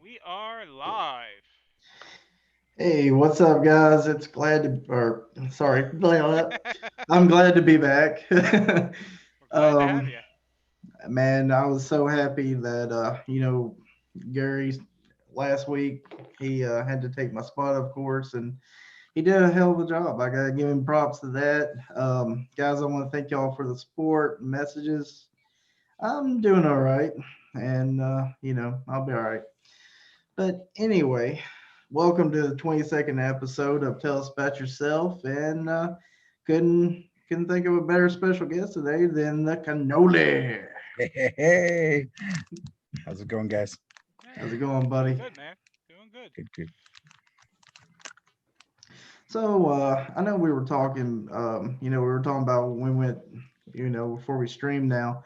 We are live. Hey, what's up, guys? It's glad to, or sorry, I'm glad to be back. We're glad to have um, you. man, I was so happy that Gary last week he had to take my spot, of course, and he did a hell of a job. I gotta give him props to that. Guys, I want to thank y'all for the support and messages. I'm doing all right, and I'll be all right. But anyway, welcome to the 22nd episode of Tell Us About Yourself. And couldn't think of a better special guest today than the Cannoli. Hey, how's it going, guys? How's it going, Doing buddy? good, man. Doing good. Good, good. So I know we were talking. We were talking about when we went. Before we stream now.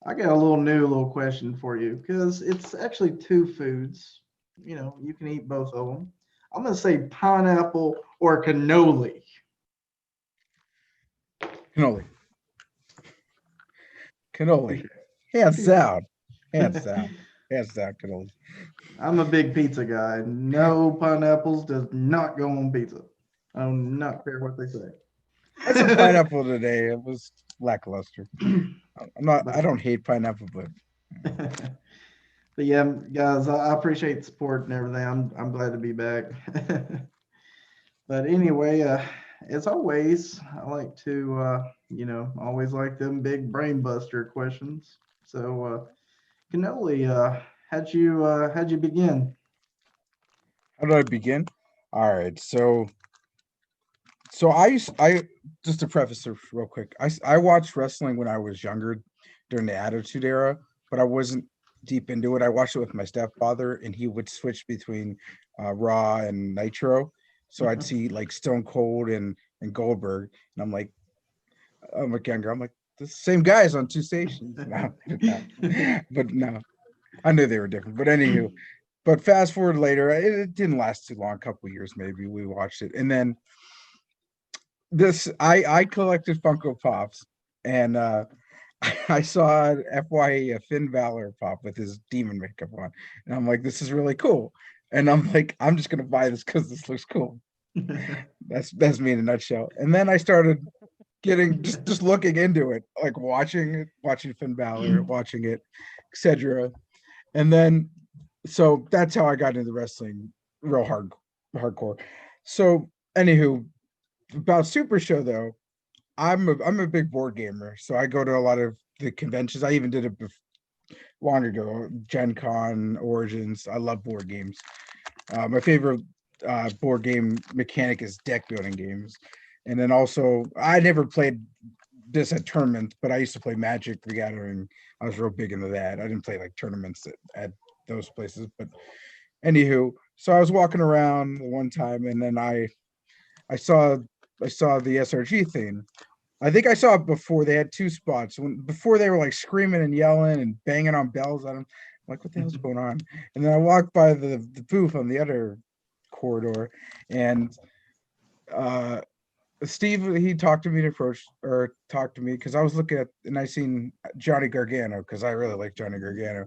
I got a little question for you because it's actually two foods. You can eat both of them. I'm gonna say pineapple or cannoli. Cannoli, cannoli, hands down, hands down, hands down, cannoli. I'm a big pizza guy. No pineapples does not go on pizza. I do not care what they I said say. pineapple today. It was lackluster. I'm not. I but don't hate pineapple, but but yeah, guys, I appreciate the support and everything. I'm glad to be back. But anyway, as always, I like to always like them big brain buster questions. So Cannoli, how'd you begin? how do I begin? All right, so I just to preface it real quick. I watched wrestling when I was younger, during the Attitude Era, but I wasn't deep into it. I watched it with my stepfather, and he would switch between Raw and Nitro. So I'd see like Stone Cold and Goldberg, and I'm like younger. I'm like the same guys on two stations. No, no, but no, I knew they were different. But anywho, but fast forward later, it didn't last too long. A couple years maybe we watched it, and then this I collected Funko Pops, and I saw FYE a Finn Balor pop with his demon makeup on, and I'm like, this is really cool. And I'm like, I'm just gonna buy this because this looks cool. That's me in a nutshell. And then I started getting just looking into it, like watching Finn Balor, watching it, etc. And then so that's how I got into wrestling real hardcore. So anywho, about Super Show though, I'm a big board gamer, so I go to a lot of the conventions. I even did it long ago, Gen Con, Origins. I love board games. My favorite board game mechanic is deck building games, and then also I never played this at tournaments, but I used to play Magic the Gathering. I was real big into that. I didn't play like tournaments at those places, but anywho, so I was walking around one time, and then I saw I saw the SRG thing. I think I saw it before. They had two spots. Before they were like screaming and yelling and banging on bells at them. I'm like, what the hell's going on? And then I walked by the booth on the other corridor, and uh Steve, he talked to me to approach or talk to me because I was looking at, and I seen Johnny Gargano because I really like Johnny Gargano,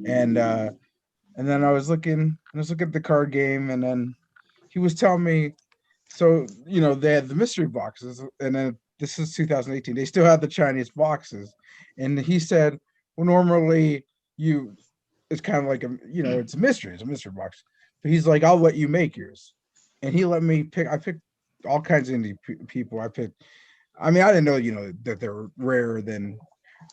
and then I was looking at the card game, and then he was telling me, so they had the mystery boxes, and then this is 2018. They still have the Chinese boxes, and he said, well, normally you, it's kind of like it's a mystery, it's a mystery box. But he's like, I'll let you make yours, and he let me pick. I picked all kinds of indie people. I picked. I mean, I didn't know that they're rarer than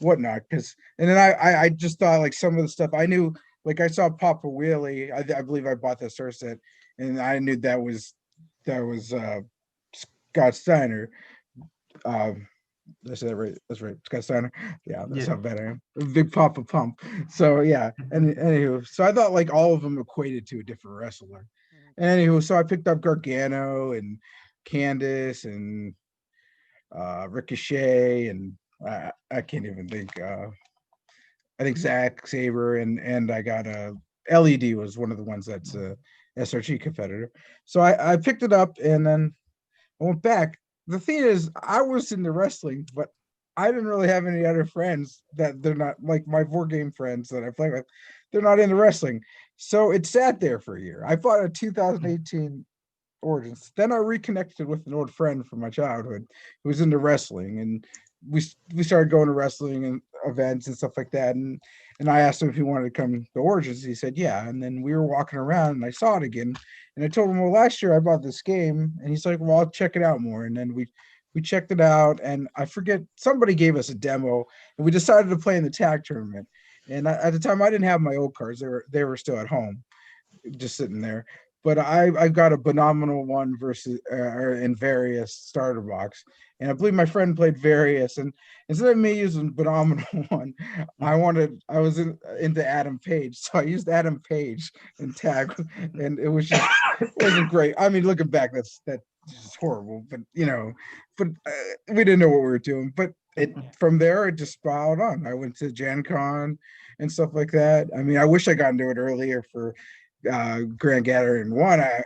whatnot, because and then I just thought like some of the stuff I knew, like I saw Papa Wheelie. I believe I bought the Star set, and I knew that was Scott Steiner. Um, did I say that right? That's right, Scott Steiner. Yeah, that's Yeah. how bad I am. Big Papa Pump. So yeah, and anywho, so I thought like all of them equated to a different wrestler. Mhm. And anywho, so I picked up Gargano and Candice and Ricochet, and I can't even think. I think Zack Saber, and I got a LED was one of the ones that's a SRG competitor. So I picked it up, and then I went back. The thing is, I was into wrestling, but I didn't really have any other friends that they're not like my board game friends that I play with. They're not into wrestling, so it sat there for a year. I fought a 2018 Origins. Then I reconnected with an old friend from my childhood who was into wrestling, and we started going to wrestling and events and stuff like that. And I asked him if he wanted to come to Origins. He said yeah. And then we were walking around, and I saw it again. And I told him, well, last year I bought this game, and he's like, well, I'll check it out more. And then we checked it out, and I forget somebody gave us a demo, and we decided to play in the tag tournament. And at the time, I didn't have my old cards; they were still at home just sitting there. But I got a phenomenal one versus in various starter box, and I believe my friend played various. And instead of me using phenomenal one, I was into Adam Page, so I used Adam Page and tag, and it wasn't great. I mean, looking back, that's just horrible. But we didn't know what we were doing. But it from there it just spiraled on. I went to Gen Con and stuff like that. I mean, I wish I got into it earlier for Grand Gathering one. I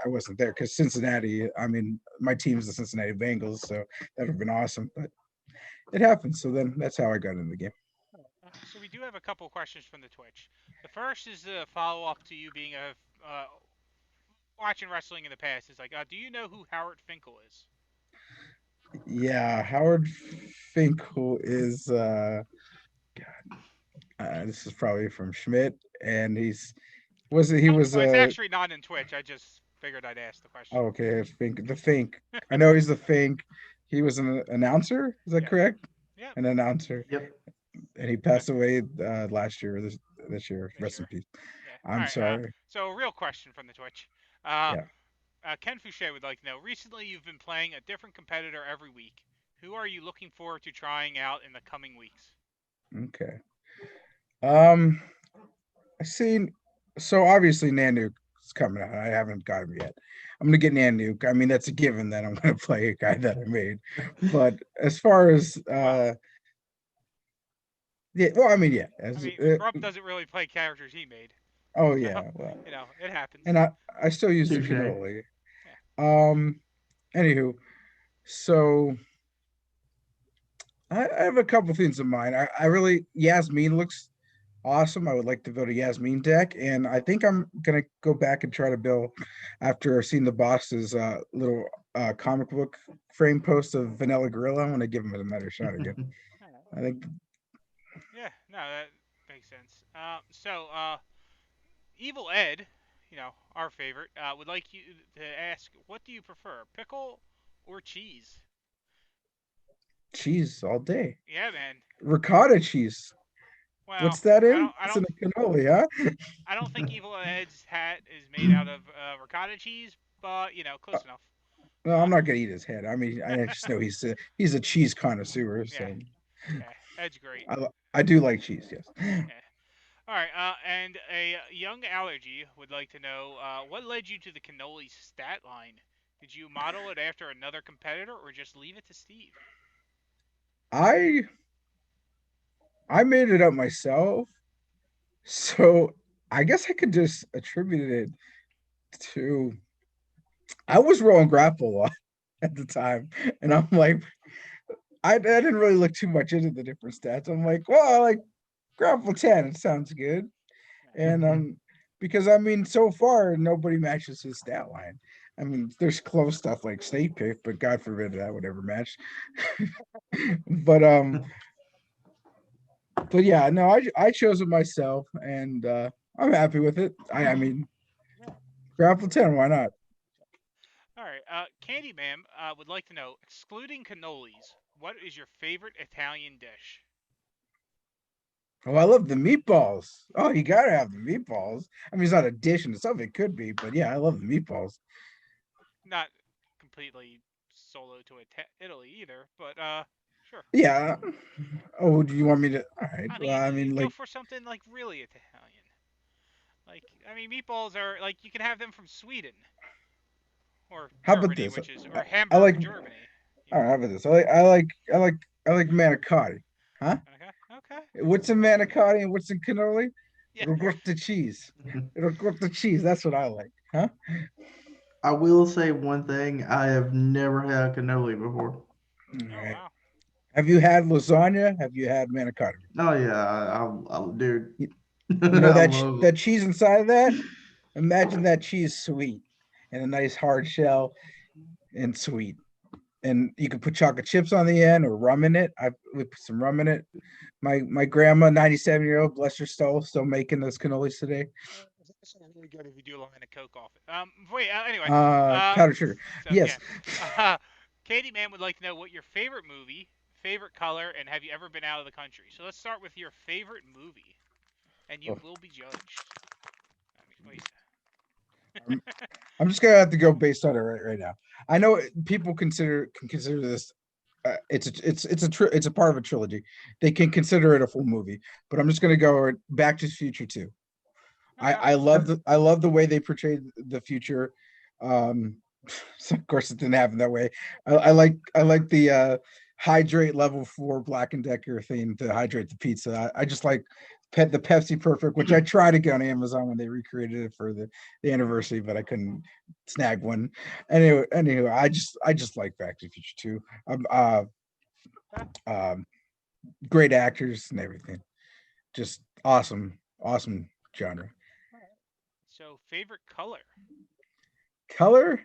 wasn't there because Cincinnati. I mean, my team's the Cincinnati Bengals, so that would have been awesome. But it happened. So then that's how I got in the game. So we do have a couple questions from the Twitch. The first is a follow up to you being a watching wrestling in the past. Is like, do you know who Howard Finkel is? Yeah, Howard Finkel is. This is probably from Schmidt, and he was Well, it's actually not in Twitch. I just figured I'd ask the question. oh, okay, Fink, the Fink. I know he's the Fink. He was an announcer. Is that Yes. correct? Yep. An announcer, Yep. and he passed away last year. This year. This Rest in year. peace. Yeah. All I'm right. sorry. So a real question from the Twitch. Uh, Yeah. Ken Fouché would like to know. Recently, you've been playing a different competitor every week. Who are you looking forward to trying out in the coming weeks? Okay. Um, I seen. So obviously Nanook is coming out. I haven't got him yet. I'm gonna get Nanook. I mean, that's a given that I'm gonna play a guy that I made. But as far as Well, yeah, well, I mean, yeah. I As mean, Grub doesn't really play characters he made, oh so yeah, well, it happens. and I still use the Touche. cannoli. Yeah. Um, Anywho, so I have a couple things in mind. I really Yasmin looks awesome. I would like to build a Yasmin deck, and I think I'm gonna go back and try to build after seeing the boss's little comic book frame post of Vanilla Gorilla. I'm gonna give him another shot again. I think Yeah. No, that makes sense. Evil Ed, our favorite, would like you to ask, what do you prefer, pickle or cheese? cheese all day. Yeah, man. Ricotta cheese. Well, What's that I in? don't, I It's in don't, a cannoli, huh? I don't think Evil Ed's hat is made out of ricotta cheese, but close enough. No, Uh, I'm not gonna eat his head. I mean, I just know he's a cheese connoisseur, yeah, so yeah, Ed's great. I do like cheese. Yes. Yeah. All right. And a young allergy would like to know what led you to the cannoli stat line. Did you model it after another competitor, or just leave it to Steve? I I made it up myself, so I guess I could just attribute it to I was rolling grapple a lot at the time, and I'm like, I didn't really look too much into the different stats. I'm like, well, I like grapple 10. It sounds good, and because I mean, so far nobody matches his stat line. I mean, there's close stuff like Snake Pick, but God forbid that would ever match. but but yeah, no, I chose it myself, and I'm happy with it. I mean, grapple 10, why not? All right. Candyman would like to know, excluding cannolis, what is your favorite Italian dish? Oh, I love the meatballs. Oh, you gotta have the meatballs. I mean, it's not a dish in itself. It could be, but yeah, I love the meatballs. Not completely solo to Italy either, but sure. Yeah. Oh, do you want me to? All right. I Well, mean, I mean, go like, for something like really Italian. Like, I mean, meatballs are like you can have them from Sweden or how about Germany, this? which is I, or I like. Hamburg, Germany. All right, how about this? I like manicotti. Huh? Okay. Okay. What's in manicotti and what's in cannoli? Yeah. Ricotta cheese. Ricotta cheese. That's what I like. Huh? I will say one thing. I have never had cannoli before. All Oh right. wow. Have you had lasagna? Have you had manicotti? Oh yeah, dude, You, you know I that love that cheese inside of that? Imagine that cheese sweet and a nice hard shell and sweet. And you can put chocolate chips on the end or rum in it. I we put some rum in it. My grandma, 97-year-old, bless her soul, still making those cannolis today. It's actually really good if you do a line of Coke off it. Wait. Anyway. Powdered sugar. So yeah. Yes. Uh, Katie Man would like to know what your favorite movie, favorite color, and have you ever been out of the country? So let's start with your favorite movie, and you Oh, will be judged. Wait. I'm, I'm just gonna have to go based on it right now. I know people can consider this. It's a part of a trilogy. They can consider it a full movie, but I'm just gonna go Back to the Future too. Okay. I love the way they portrayed the future. Um, so of course, it didn't happen that way. I like the hydrate level 4 Black and Decker theme to hydrate the pizza. I just like the Pepsi Perfect, which I tried to get on Amazon when they recreated it for the anniversary, but I couldn't snag one. Anyway, I just like Back to the Future too. Okay. Um, great actors and everything. Just awesome genre. All right. So favorite color. Color,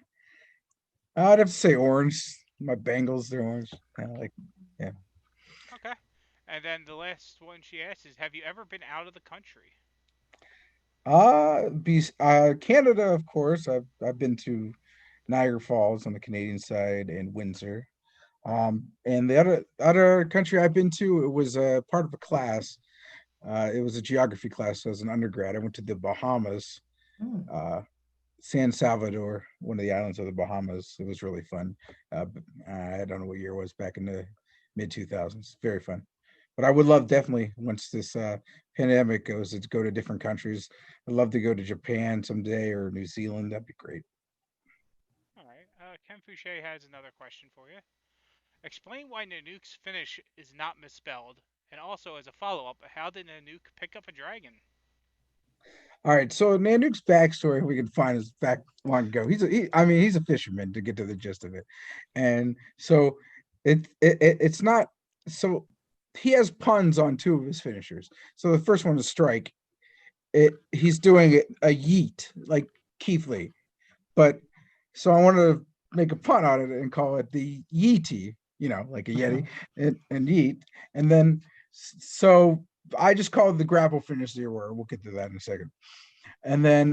I'd have to say orange. My Bengals, they're orange. Kind of like, yeah. Okay. And then the last one she asked is, have you ever been out of the country? Canada, of course. I've been to Niagara Falls on the Canadian side and Windsor. And the other country I've been to, it was a part of a class. It was a geography class as an undergrad. I went to the Bahamas, it. uh, San Salvador, one of the islands of the Bahamas. It was really fun. I don't know what year it was, back in the mid 2000s. Very fun. But I would love, definitely, once this pandemic goes, to go to different countries. I'd love to go to Japan someday or New Zealand. That'd be great. All right. Ken Fouché has another question for you. Explain why Nanook's finish is not misspelled, and also as a follow-up, how did Nanook pick up a dragon? All right, so Nanook's backstory we can find is back long ago. I mean, he's a fisherman to get to the gist of it, and so it's not so he has puns on two of his finishers. So the first one is strike. He's doing it a yeet like Keith Lee, but so I wanted to make a pun on it and call it the Yeety, like a Yeti and Yeet, and then so I just called the grapple finish the word. We'll get to that in a second. And then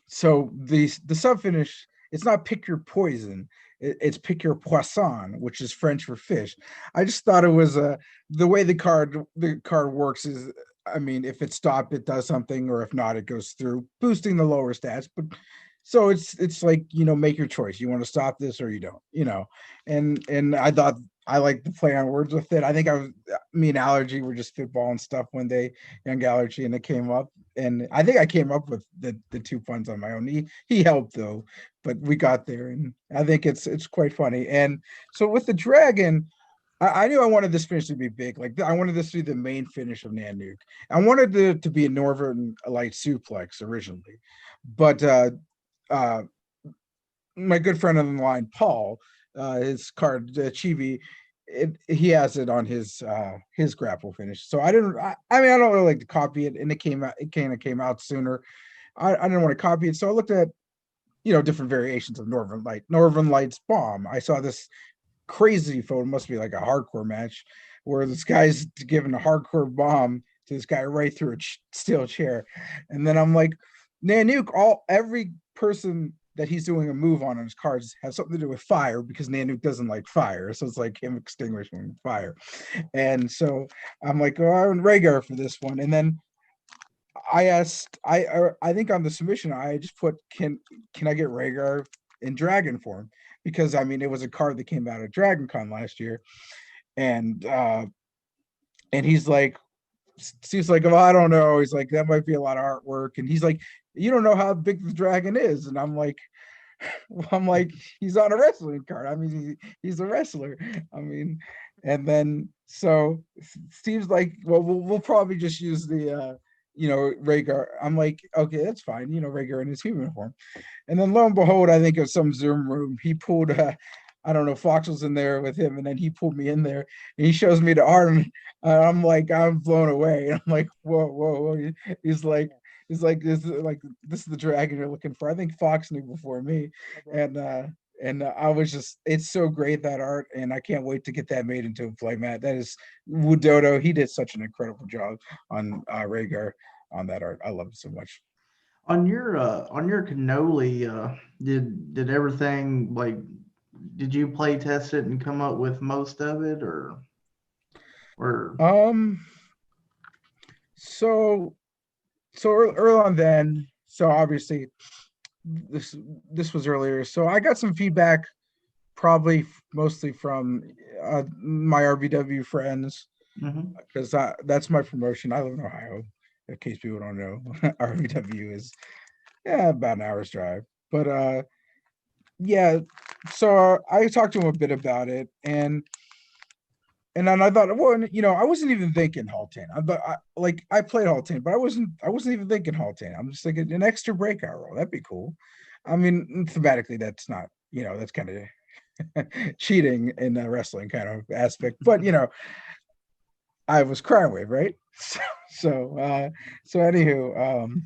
so the sub finish, it's not pick your poison, it's pick your poisson, which is French for fish. I just thought it was the way the card works is, I mean, if it stopped, it does something, or if not, it goes through, boosting the lower stats. But so it's like, make your choice. You want to stop this or you don't, and I thought I like to play on words with it. I think me and Allergy were just spitballing stuff one day, young Allergy, and it came up. And I think I came up with the two puns on my own. He helped though, but we got there, and I think it's quite funny. And so with the dragon, I knew I wanted this finish to be big. Like, I wanted this to be the main finish of Nanook. I wanted it to be a Northern Light suplex originally, but uh, my good friend on the line, Paul, his card Chibi, he has it on his grapple finish. So I didn't. I mean, I don't really like to copy it, and it came out. It kind of came out sooner. I didn't want to copy it, so I looked at different variations of Northern Light. Northern Light's bomb. I saw this crazy photo. Must be like a hardcore match where this guy's giving a hardcore bomb to this guy right through a steel chair, and then I'm like, Nanook. Every person that he's doing a move on his cards has something to do with fire, because Nanook doesn't like fire. So it's like him extinguishing fire. And so I'm like, oh, I'm Rhaegar for this one. And then I asked, I think on the submission, I just put, can I get Rhaegar in dragon form? Because I mean, it was a card that came out of Dragon Con last year. And he's like, seems like, oh, I don't know. He's like, that might be a lot of artwork. And he's like, you don't know how big the dragon is. And I'm like, he's on a wrestling card. I mean, he's a wrestler. I mean, and then so Steve's like, well, we'll probably just use Rhaegar. I'm like, okay, that's fine. Rhaegar in his human form. And then lo and behold, I think of some Zoom room, he pulled I don't know, Fox was in there with him, and then he pulled me in there, and he shows me the art, and I'm like, I'm blown away. And I'm like, whoa, whoa, whoa. He's like, this is the dragon you're looking for. I think Fox knew before me, and I was just, it's so great, that art, and I can't wait to get that made into a playmat. That is Woododo. He did such an incredible job on Rhaegar on that art. I love it so much. On your cannoli, did everything like did you play test it and come up with most of it or Um, so early on then, so obviously this this was earlier. So I got some feedback, probably mostly from my RVW friends, Mhm. because that's my promotion. I live in Ohio. In case people don't know, RVW is, yeah, about an hour's drive. But yeah, so I talked to him a bit about it, and then I thought, well, I wasn't even thinking Haltane. I played Haltane, but I wasn't even thinking Haltane. I'm just thinking an extra breakout roll. That'd be cool. I mean, thematically, that's not, that's kind of cheating in a wrestling kind of aspect. But I was crying wave, right? So, so anywho,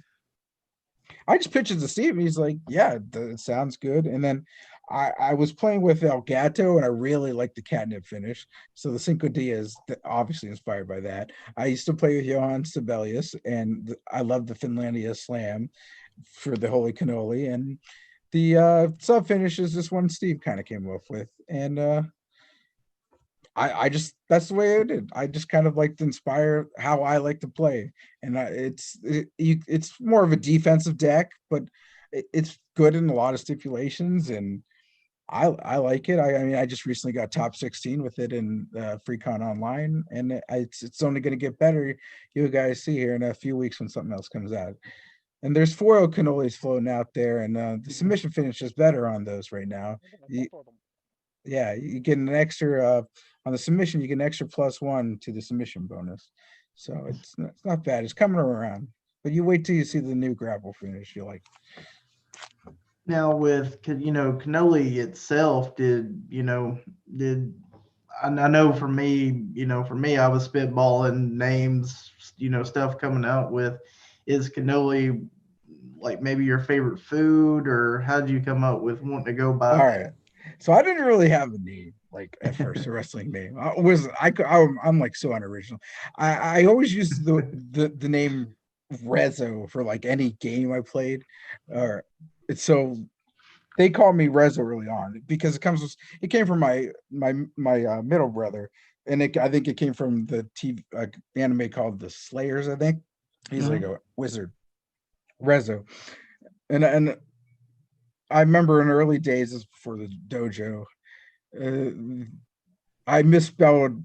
I just pitched it to Steve, and he's like, "Yeah, it sounds good." And then I was playing with El Gato, and I really liked the catnip finish. So the Cinco Dias, obviously inspired by that. I used to play with Johann Sibelius, and I love the Finlandia Slam for the Holy Cannoli, and the sub finish is this one Steve kind of came up with, and I just, that's the way I did. I just kind of like to inspire how I like to play, and it's more of a defensive deck, but it's good in a lot of stipulations, and I like it. I mean, I just recently got top 16 with it in FreeCon Online, and it's only going to get better. You guys see here in a few weeks when something else comes out. And there's foil cannolis floating out there, and the submission finish is better on those right now. You, yeah, you get an extra on the submission. You get an extra +1 to the submission bonus, so it's not bad. It's coming around, but you wait till you see the new grapple finish. You're like, Now with cannoli itself, did I know for me, I was spitballing names, stuff coming out with is cannoli like maybe your favorite food, or how did you come up with wanting to go by all right. So I didn't really have a name like at first, a that? wrestling name. I'm like so unoriginal. I always used the name Rezo for like any game I played, or so they called me Rezo early on because it came from my middle brother, and I think it came from the TV anime called The Slayers. I think he's like Mhm. a wizard, Rezo, and I remember in early days, this before the dojo, uh, I misspelled.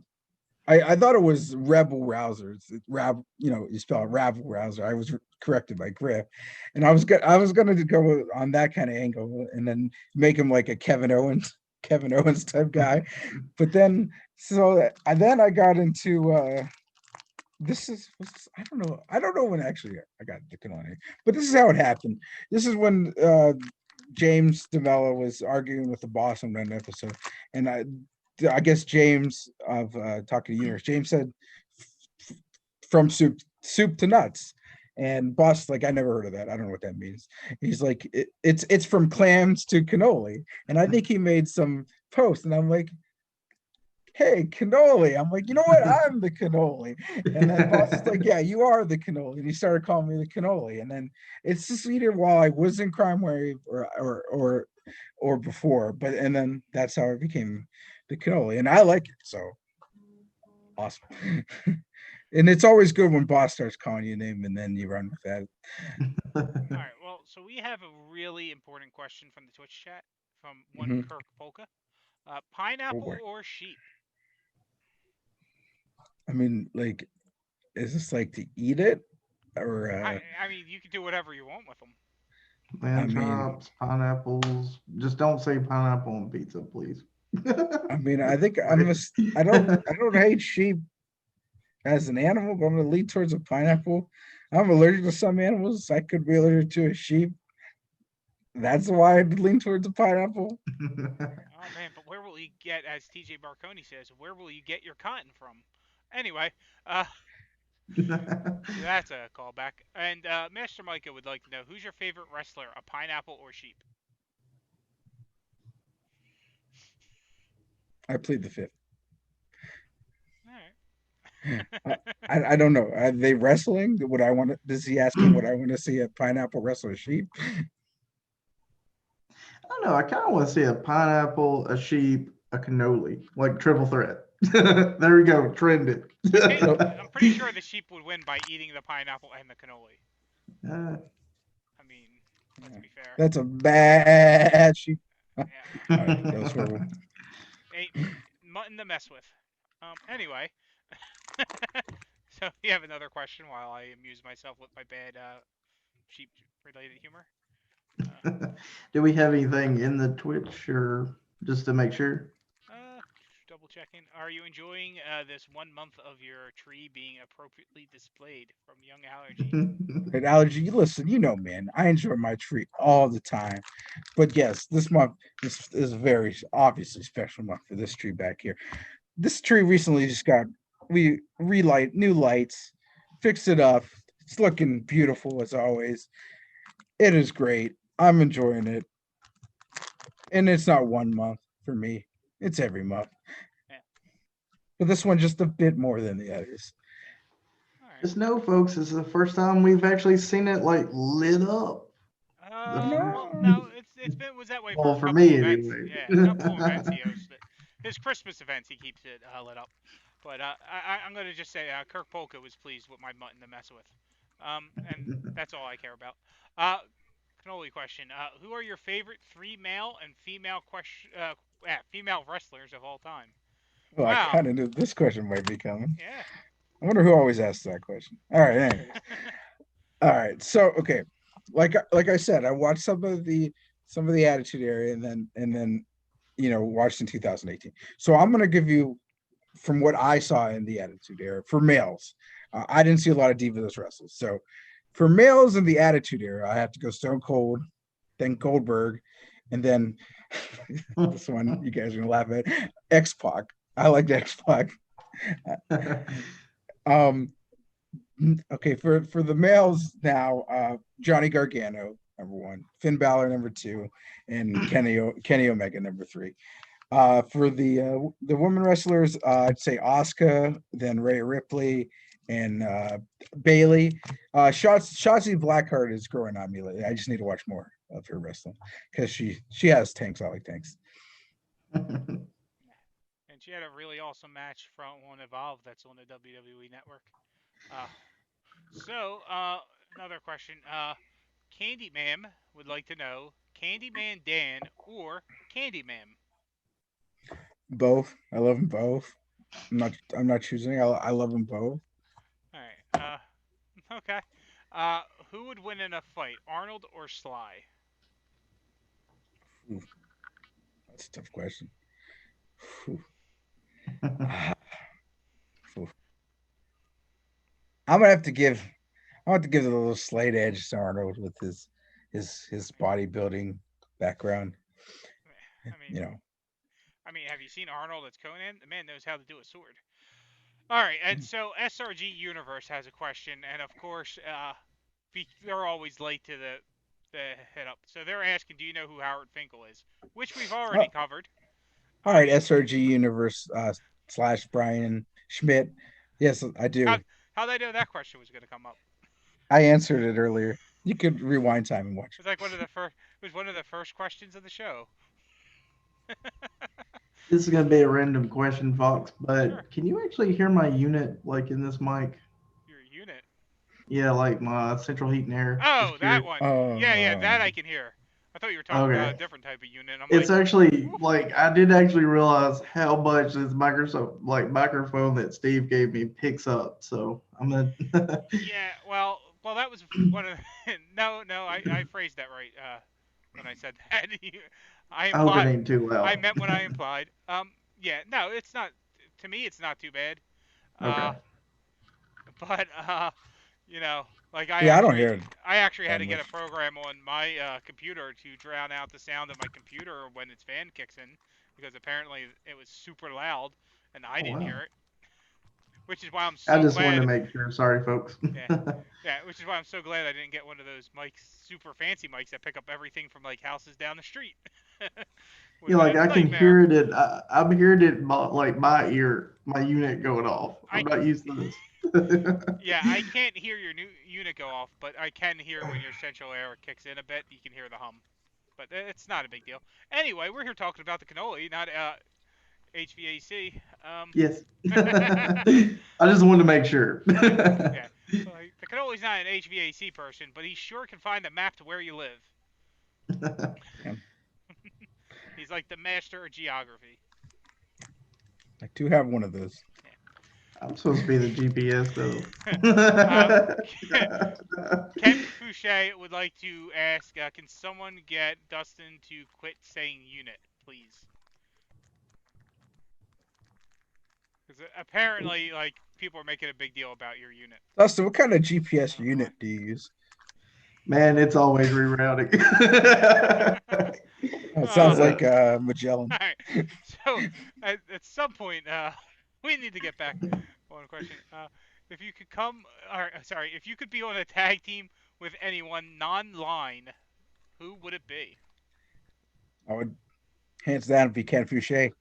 I thought it was Rebel Rouser. It's you spell it Rabble Rouser. I was corrected by Griff, and I was gonna go on that kind of angle, and then make him like a Kevin Owens type guy. But then, then I got into I don't know when actually I got the Canonic, but this is how it happened. This is when James DeMello was arguing with the boss on that episode, and I guess James of Talking to Universe, James said from soup to nuts. And boss, like, I never heard of that. I don't know what that means. He's like, it's from clams to cannoli. And I think he made some post, and I'm like, hey, cannoli. I'm like, you know what? I'm the cannoli. And then boss is like, yeah, you are the cannoli. And he started calling me the cannoli. And then it's just either while I was in Crime Wave or before, but and then that's how I became the cannoli. And I like it. So awesome. And it's always good when boss starts calling you a name and then you run with that. All right. Well, so we have a really important question from the Twitch chat from one Mm-hmm. Kirk Polka. Oh Pineapple boy. or sheep? I mean, like, is this like to eat it? Or I mean, you can do whatever you want with them. I Lamb mean, chops, pineapples. Just don't say pineapple on pizza, please. I think Right. I don't hate sheep as an animal, but I'm gonna lean towards a pineapple. I'm allergic to some animals. I could be allergic to a sheep. That's why I'd lean towards a pineapple. Oh man, but will you get, as TJ Marconi says, where will you get your cotton from? Anyway, uh, that's a callback. And Master Micah would like to know who's your favorite wrestler, a pineapple or sheep? I plead the fifth. All I, right. I don't know. Are they wrestling? Would I want to? Is he asking what I want to see a pineapple wrestle a sheep? I don't know. I kind of want to see a pineapple, a sheep, a cannoli, like triple threat. There we go. Trend it. I think So I'm pretty sure the sheep would win by eating the pineapple and the cannoli. Uh, I mean, let's be fair. that's a bad sheep. All right, that was yeah, horrible. Ain't mutton to mess with. Anyway, so you have another question while I amuse myself with my bad sheep-related humor. Uh, Do we have anything in the Twitch or just to make sure? uh, Double checking. Are you enjoying this 1 month of your tree being appropriately displayed from Young Allergy? Right, allergy. Listen, you know, man, I enjoy my tree all the time. But yes, this month this is a very obviously special month for this tree back here. This tree recently just got we relight new lights, fixed it up. It's looking beautiful as always. It is great. I'm enjoying it. And it's not 1 month for me. It's every month. Yeah, But this one just a bit more than the others. yeah. All right. Just know, folks, this is the first time we've actually seen it like lit up. The first, Well, No. no, it's been was that way for well, a for couple me events. anyway. Yeah, a couple events he hosted. His Christmas events, he keeps it lit up. But I'm gonna just say Kirk Polka was pleased with my mutton to mess with. And that's all I care about. Uh, Cannoli question: who are your favorite three male and female female wrestlers of all time? Well, I Wow. kind of knew this question might be coming. Yeah. I wonder who always asks that question. All right, anyways. All right. So okay. Like I said, I watched some of the attitude area and then watched in 2018. So I'm gonna give you from what I saw in the attitude era for males. I didn't see a lot of divas wrestlers. So for males in the attitude era, I have to go Stone Cold, then Goldberg, and then this one you guys are gonna laugh at X Pac. I like X Pac. Um, okay, for the males now, Johnny Gargano number one, Finn Balor number two, and Kenny Omega number three. For the women wrestlers, I'd say Asuka, then Rhea Ripley, and Bailey. Shotzi Blackheart is growing on me lately. I just need to watch more of her wrestling because she has tanks. I like tanks. And she had a really awesome match from on Evolve that's on the WWE Network. Uh, so, another question. Candyman would like to know Candyman Dan or Candyman. Both. I love them both. I'm not choosing. I love them both. All right. Okay. Uh, who would win in a fight, Arnold or Sly? Ooh, that's a tough question. Ooh. Ah, ooh. I'm gonna have to give I want to give it a little slight edge to Arnold with his bodybuilding background. I mean, You know, have you seen Arnold as Conan? The man knows how to do a sword. All right, and so SRG Universe has a question, and of course, they're always late to the hit up. So they're asking, do you know who Howard Finkel is? Which we've already oh, covered. all I right, mean, SRG Universe slash Brian Schmidt. Yes, I how do. how they know that question was going to come up? I answered it earlier. You could rewind time and watch It was like one of the first. It was one of the first questions of the show. This is gonna be a random question, Fox, Sure, but can you actually hear my unit like in this mic? your unit. Yeah, like my central heat and air. Just Oh, that curious. one. it. Yeah, that I can hear. I thought you were talking about a Okay. different type of unit. I'm It's like, actually whew. like I did actually realize how much this Microsoft like microphone that Steve gave me picks up. So I'm gonna Yeah, well, that was one of. No, I phrased that right when I said that. I I hope it implied. ain't too I loud. meant what I implied. Yeah, no, it's not. To me, it's not too bad. Uh, Okay. but like Yeah, I don't hear it I actually had that to get much. a program on my computer to drown out the sound of my computer when its fan kicks in, because apparently it was super loud and I Oh didn't wow. hear it, which is why I'm I so just wanted to glad. make sure. Sorry, folks. Yeah, yeah, which is why I'm so glad I didn't get one of those mics, super fancy mics that pick up everything from like houses down the street. Would Yeah, have been like a I can nightmare. hear it. I'm hearing it in like my ear, my unit going off. I I'm not used to this. Yeah, I can't hear your new unit go off, but I can hear when your central air kicks in a bit. You can hear the hum, but it's not a big deal. Anyway, we're here talking about the cannoli, not HVAC. Yes. I just wanted to make sure. Yeah, like, the cannoli's not an HVAC person, but he sure can find a map to where you live. Yeah, He's like the master of geography. I do have one of those. I'm supposed to be the GPS though. Yeah. uh, Ken Fouché would like to ask, can someone get Dustin to quit saying unit, please? Because apparently, like, people are making a big deal about your unit. Dustin, what kind of I GPS don't know why. unit do you use? Man, it's always rerouting. It sounds uh, like Magellan. all right. So, at some point, we need to get back on question. If you could come, or sorry, if you could be on a tag team with anyone non-line, who would it be? I would hands down be Ken Fouché.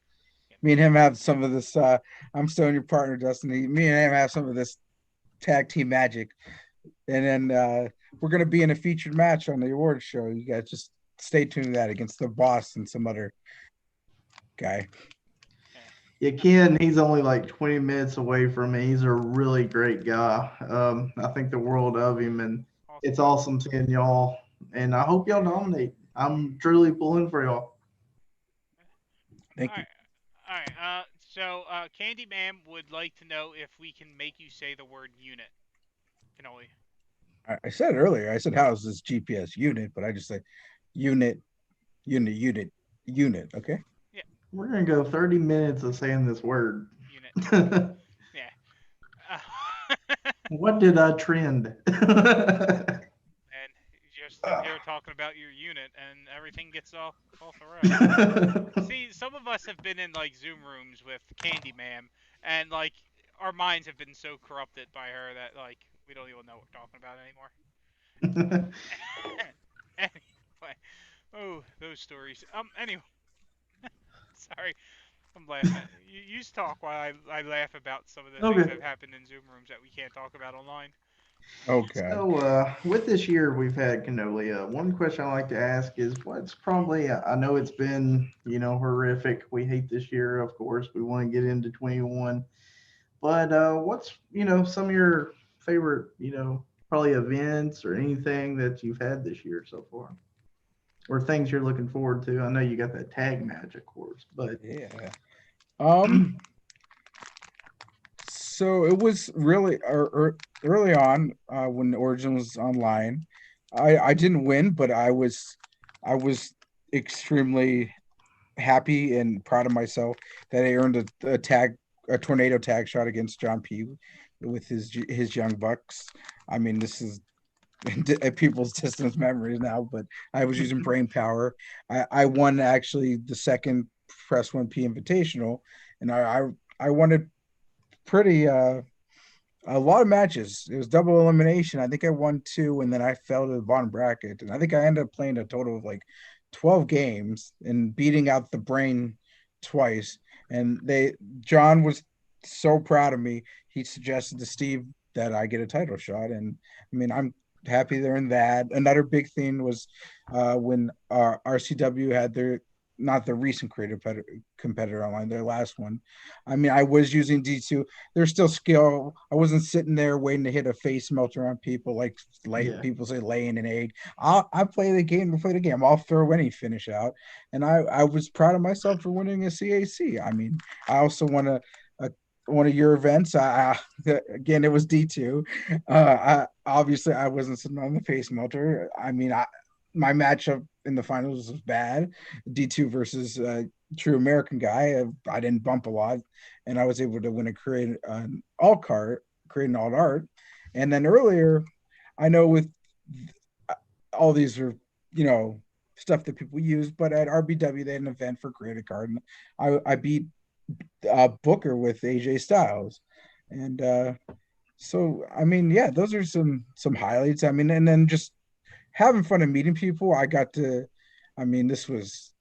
Ken Me and him Fouché. have some of this. I'm still your partner, Dustin. Me and him have some of this tag team magic, and then we're gonna be in a featured match on the awards show. You guys just stay tuned to that against the boss and some other guy. Yeah. Yeah, Ken, he's only like 20 minutes away from me. He's a really great guy. I think the world of him, and Awesome it's guy. awesome seeing y'all. And I hope y'all dominate. I'm truly pulling for y'all. All Thank you. right. All right. So Candyman would like to know if we can make you say the word unit. Can only. I said earlier. I said how's this GPS unit, but I just said unit, unit, unit. Okay. Yeah. We're gonna go 30 minutes of saying this word. Unit. Yeah. What did I trend? And you're sitting here talking about your unit, and everything gets off the rails. See, some of us have been in like Zoom rooms with Candyman, and like our minds have been so corrupted by her that like we don't even know what we're talking about anymore. Anyway, oh, those stories. Anyway, sorry, I'm laughing. You talk while I laugh about some of the things that Okay. have happened in Zoom rooms that we can't talk about online. Oh God. So, with this year we've had Cannoli, one question I like to ask is what's probably, I know it's been, horrific. We hate this year, of course. We want to get into 21. But what's, some of your favorite, probably events or anything that you've had this year so far? Or things you're looking forward to? I know you got that tag match, of course, but Yeah. Um. So it was really early on when the Origin was online. I didn't win, but I was extremely happy and proud of myself that I earned a tornado tag shot against John P with his young bucks. I mean, this is people's distance memories now, but I was using brain power. I won actually the second Press 1P Invitational, and I wanted pretty a lot of matches. It was double elimination. I think I won two, and then I fell to the bottom bracket. And I think I ended up playing a total of like 12 games and beating out the brain twice. And John was so proud of me. He suggested to Steve that I get a title shot. And I mean, I'm happy they're in that. Another big thing was when RCW had their not the recent creative competitor online, their last one. I mean, I was using D2. There's still skill. I wasn't sitting there waiting to hit a face melter on people like yeah. people say laying an egg. I play the game to play the game. I'll throw any finish out, and I was proud of myself for winning a CAC. I mean, I also won a one of your events. Again, it was D2. Obviously I wasn't sitting on the face melter. I mean, my matchup in the finals was bad. D2 versus True American guy. I didn't bump a lot, and I was able to win a create an alt card, create an alt art. And then earlier, I know with all these are, you know, stuff that people use. But at RBW, they had an event for Creative Card, and I beat Booker with AJ Styles, and so I mean, yeah, those are some highlights. I mean, and then just having fun and meeting people. I got to, I mean, this was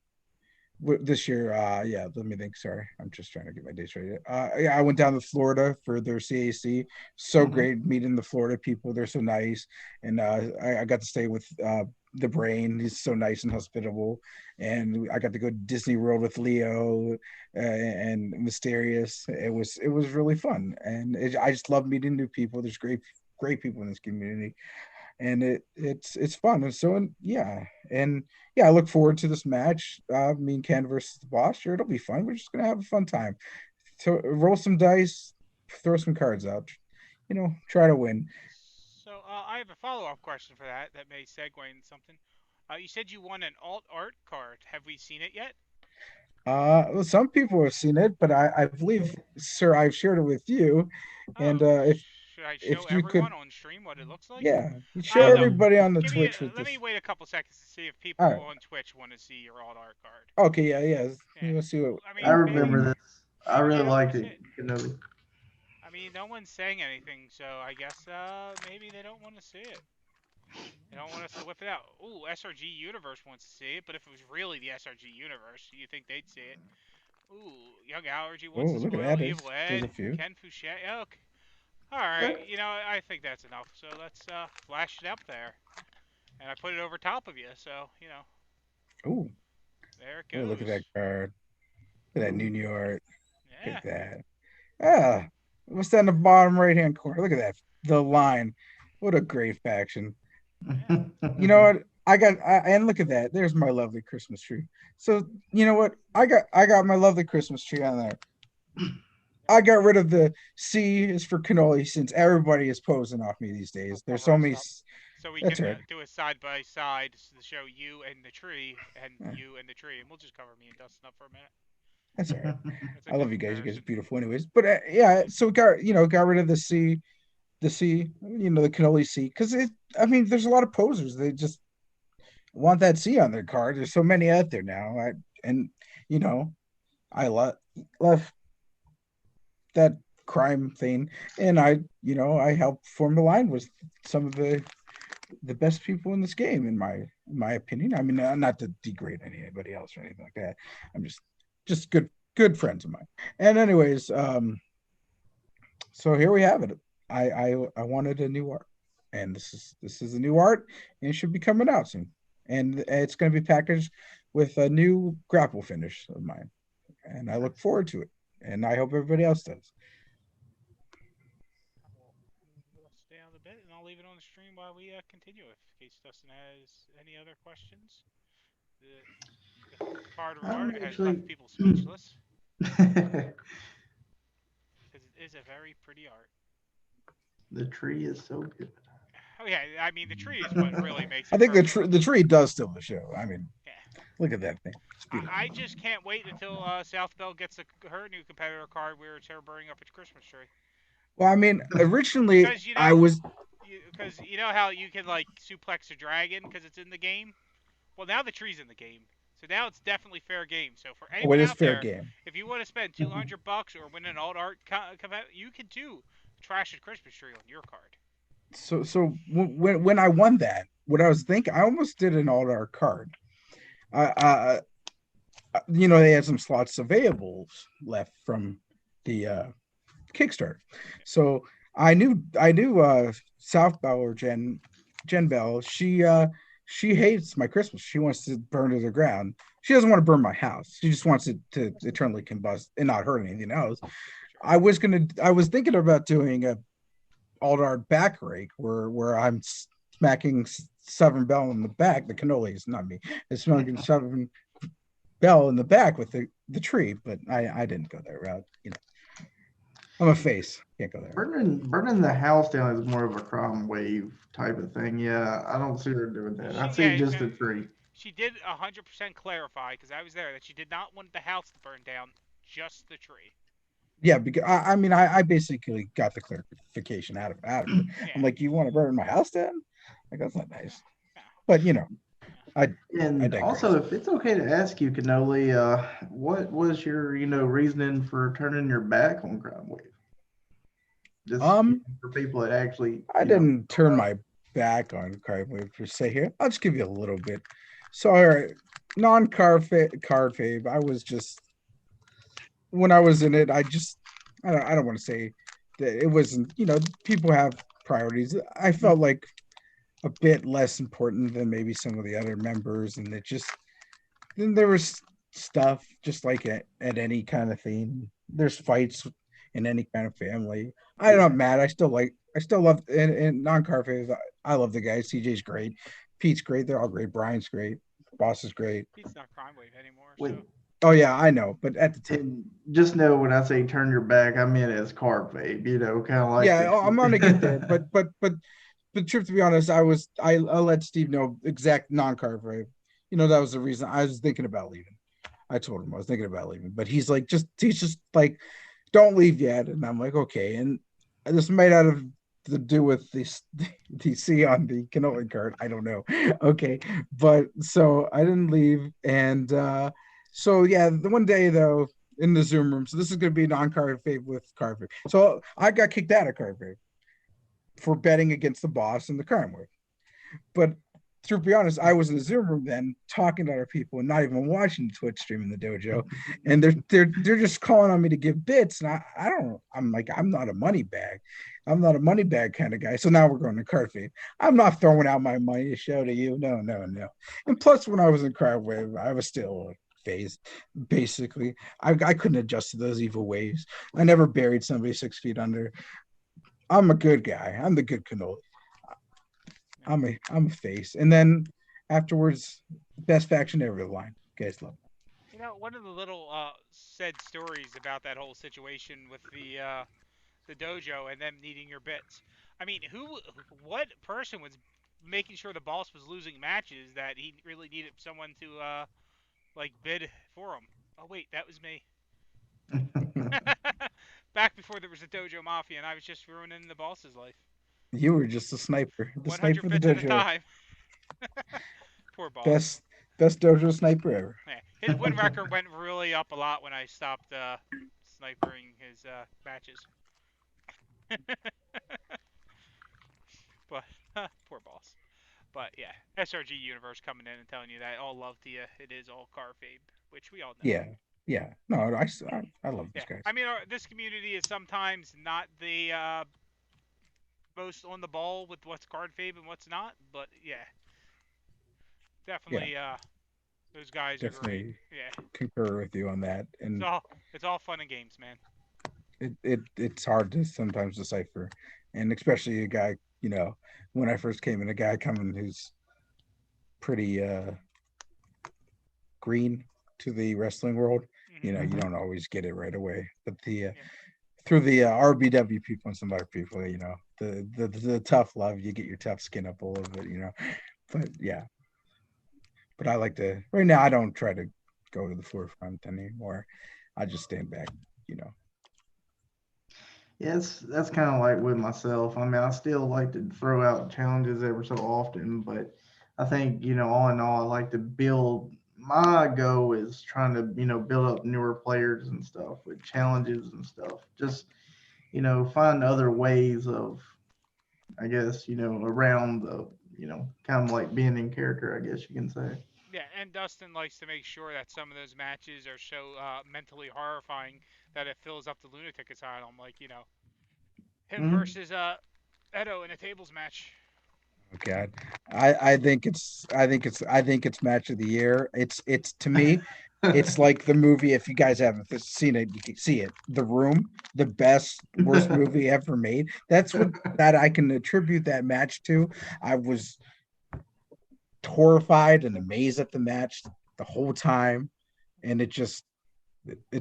this year. Yeah, let me think. Sorry, I'm just trying to get my dates right. Yeah, I went down to Florida for their CAC. So Mhm. great meeting the Florida people. They're so nice, and I got to stay with the Brain. He's so nice and hospitable, and I got to go to Disney World with Leo and Mysterious. It was really fun, and I just love meeting new people. There's great people in this community, and it's fun. And so, and yeah, and yeah, I look forward to this match. Me and Ken versus the boss. Sure, it'll be fun. We're just gonna have a fun time. So roll some dice, throw some cards out. Try to win. So I have a follow-up question for that that may segue into something. You said you won an alt art card. Have we seen it yet? Well, some people have seen it, but I believe, sir, I've shared it with you. And Oh, should I show if you could, everyone on stream what it looks like? yeah, you I show don't know. Um, everybody on the Give me. Twitch with Let me this. wait a couple seconds to see if All people right. on Twitch want to see your alt art card. Okay. Yeah. Yeah. Yeah. Let's see what. I I mean, maybe, remember this. I maybe they really don't want liked to see it, it. Cannoli. I mean, no one's saying anything, so I guess maybe they don't want to see it. They don't want us to whip it out. Ooh, SRG Universe wants to see it, but if it was really the SRG Universe, you think they'd see it? Ooh, Young Allergy Oh, wants to look at spoil that! Evil There's a Ed. few. Ken Fouché. Okay. All right. You know, I think that's enough. So let's flash it up there, and I put it over top of you. So Oh, there it oh, look at that goes. card. Look at that New York. Look Yeah. at that. Ah, what's that in the bottom right hand corner? Look at that. The line. What a great faction. Yeah. You know what? And look at that. There's my lovely Christmas tree. So you know what? I got my lovely Christmas tree on there. I There it got rid goes. of the C is for cannoli since everybody is posing off me these I'll days. There's cover so us many. up. So we That's can right. do a side by side to show you and the tree, and you and the tree, and we'll just cover me and Dustin up for a minute. That's all right. That's a I good love you guys. You guys are comparison. beautiful, anyways. But yeah, so we got rid of the C, the cannoli C, because it. I mean, there's a lot of posers. They just want that C on their card. There's so many out there now. And you know, I love that crime thing, and I helped form the line with some of the best people in this game, in my opinion. I mean, not to degrade anybody else or anything like that. I'm just good friends of mine. And anyways, so here we have it. I wanted a new art, and this is a new art, and it should be coming out soon. And it's going to be packaged with a new grapple finish of mine, and I look Nice. forward to it. And I hope everybody else does. I will move us down a bit, and I'll leave it on the stream while we continue. If in case Dustin has any other questions, the the card art has Actually, left people speechless the because it is a very pretty art. tree is so good. Oh yeah, I mean the tree is what really makes I it think perfect. the tree does steal the show. I mean, Yeah. look at that thing. It's I beautiful. just can't wait until South Bell gets her new competitor card where it's her burning up its Christmas tree. Well, I mean, originally Because I was. you know how you can like suplex a dragon because it's in the game. Well, now the tree's in the game, so now it's definitely fair game. So for Oh, it anyone is out fair there, game. if you want to spend $200 or win an alt art, you can do trash a Christmas tree on your card. So when I won that, what I was thinking, I almost did an all art card. I they had some slots available left from the Kickstarter, so I knew South Bell or Jen Bell. She hates my Christmas. She wants to burn to the ground. She doesn't want to burn my house. She just wants it to eternally combust and not hurt anything else. For sure. I was thinking about doing a Aldar back rake where I'm smacking Southern Bell in the back. The cannoli is not me. It's smacking Southern Bell in the back with the tree, but I didn't go that route. I'm a face. Can't go there. Burning the house down is more of a crime wave type of thing. Yeah, I don't see her doing that. I see Yeah, no, just a tree. she did 100% clarify because I was there that she did not want the house to burn down, just the tree. Yeah, because I mean I basically got the clarification out of her. I'm Yeah. like, you want to burn my house down? Like that's not Yeah. nice. Yeah. But Yeah. I I And also, digress. if it's okay to ask you, Cannoli, what was your, reasoning for turning your back on crime wave? Just Um, for people that actually, I didn't turn my back on card wave per se here. I'll just give you a little bit. So, all right, card fave. I was just when I was in it. I don't want to say that it wasn't. People have priorities. I felt like a bit less important than maybe some of the other members, and it just then there was stuff just like at any kind of thing. There's fights in any kind of family. I'm not Yeah. mad. I still love and non-car faves. I love the guys. CJ's great. Pete's great. They're all great. Brian's great. Boss is great. He's not Crime Wave anymore, so When Oh yeah, I know. But at the time, and just know when I say turn your back, I mean as carb vape. Kind of like yeah, I'm gonna get there. the. But truth to be honest, I let Steve know exact non-car fave. That was the reason I was thinking about leaving. I told him I was thinking about leaving, but he's just like, don't leave yet. And I'm like, okay. And this might have to do with this the C on the cannoli card. I don't know. Okay. But so I didn't leave. And so yeah, the one day though in the Zoom room. So this is gonna be non-card fave with card fave. So I got kicked out of card fave for betting against the boss in the current way. But to be honest, I was in the Zoom room then talking to other people and not even watching the Twitch stream in the dojo. And they're just calling on me to give bits. And I don't I'm like, I'm not a money bag. I'm not a money bag kind of guy. So now we're going to card feed. I'm not throwing out my money to show to you. No, no, no. And plus when I was in crowd wave, I was still phased. Basically. I couldn't adjust to those evil waves. I never buried somebody 6 feet under. I'm a good guy. I'm the good cannoli. yeah. I'm a face. And then afterwards, best faction ever line. Guys love it. One of the little said stories about that whole situation with the dojo and them needing your bits. I mean, what person was making sure the boss was losing matches that he really needed someone to like bid for him? Oh wait, that was me. Back before there was a dojo mafia, and I was just ruining the boss's life. You were just a sniper. The 100 sniper of the bits at a dojo. time. Poor boss. Best best dojo sniper ever. Yeah, his win record went really up a lot when I stopped snipering his matches. But poor boss. But yeah, SRG Universe coming in and telling you that all love to you. It is all Carfabe, which we all know. Yeah. Yeah. No, I love these Yeah, guys. I mean, this community is sometimes not the most on the ball with what's card fabe and what's not, but yeah, Yeah. definitely those guys are great. Definitely Yeah, concur with you on that. it's And all it's all fun and games, man. it's hard to sometimes decipher. And especially a guy, when I first came in, a guy coming who's pretty green to the wrestling world, you Mhm. don't always get it right away. But the Yeah, through the RBW people and some other people, the tough love, you get your tough skin up a little bit, But yeah, but I like to right now. I don't try to go to the forefront anymore. I just stand back, you know. Yeah, that's kind of like with myself. I mean, I still like to throw out challenges every so often, but I think, all in all, I like to build. My goal is trying to, build up newer players and stuff with challenges and stuff. Just, find other ways of, I guess, around the, kind of like being in character, I guess you can say. yeah, and Dustin likes to make sure that some of those matches are so mentally horrifying that it fills up the lunatic asylum, like him Mm. versus Edo in a tables match. Oh God, I think it's match of the year. It's to me, it's like the movie. If you guys haven't seen it, you can see it. The Room, the best worst movie ever made. That's what that I can attribute that match to. I was horrified and amazed at the match the whole time, and it's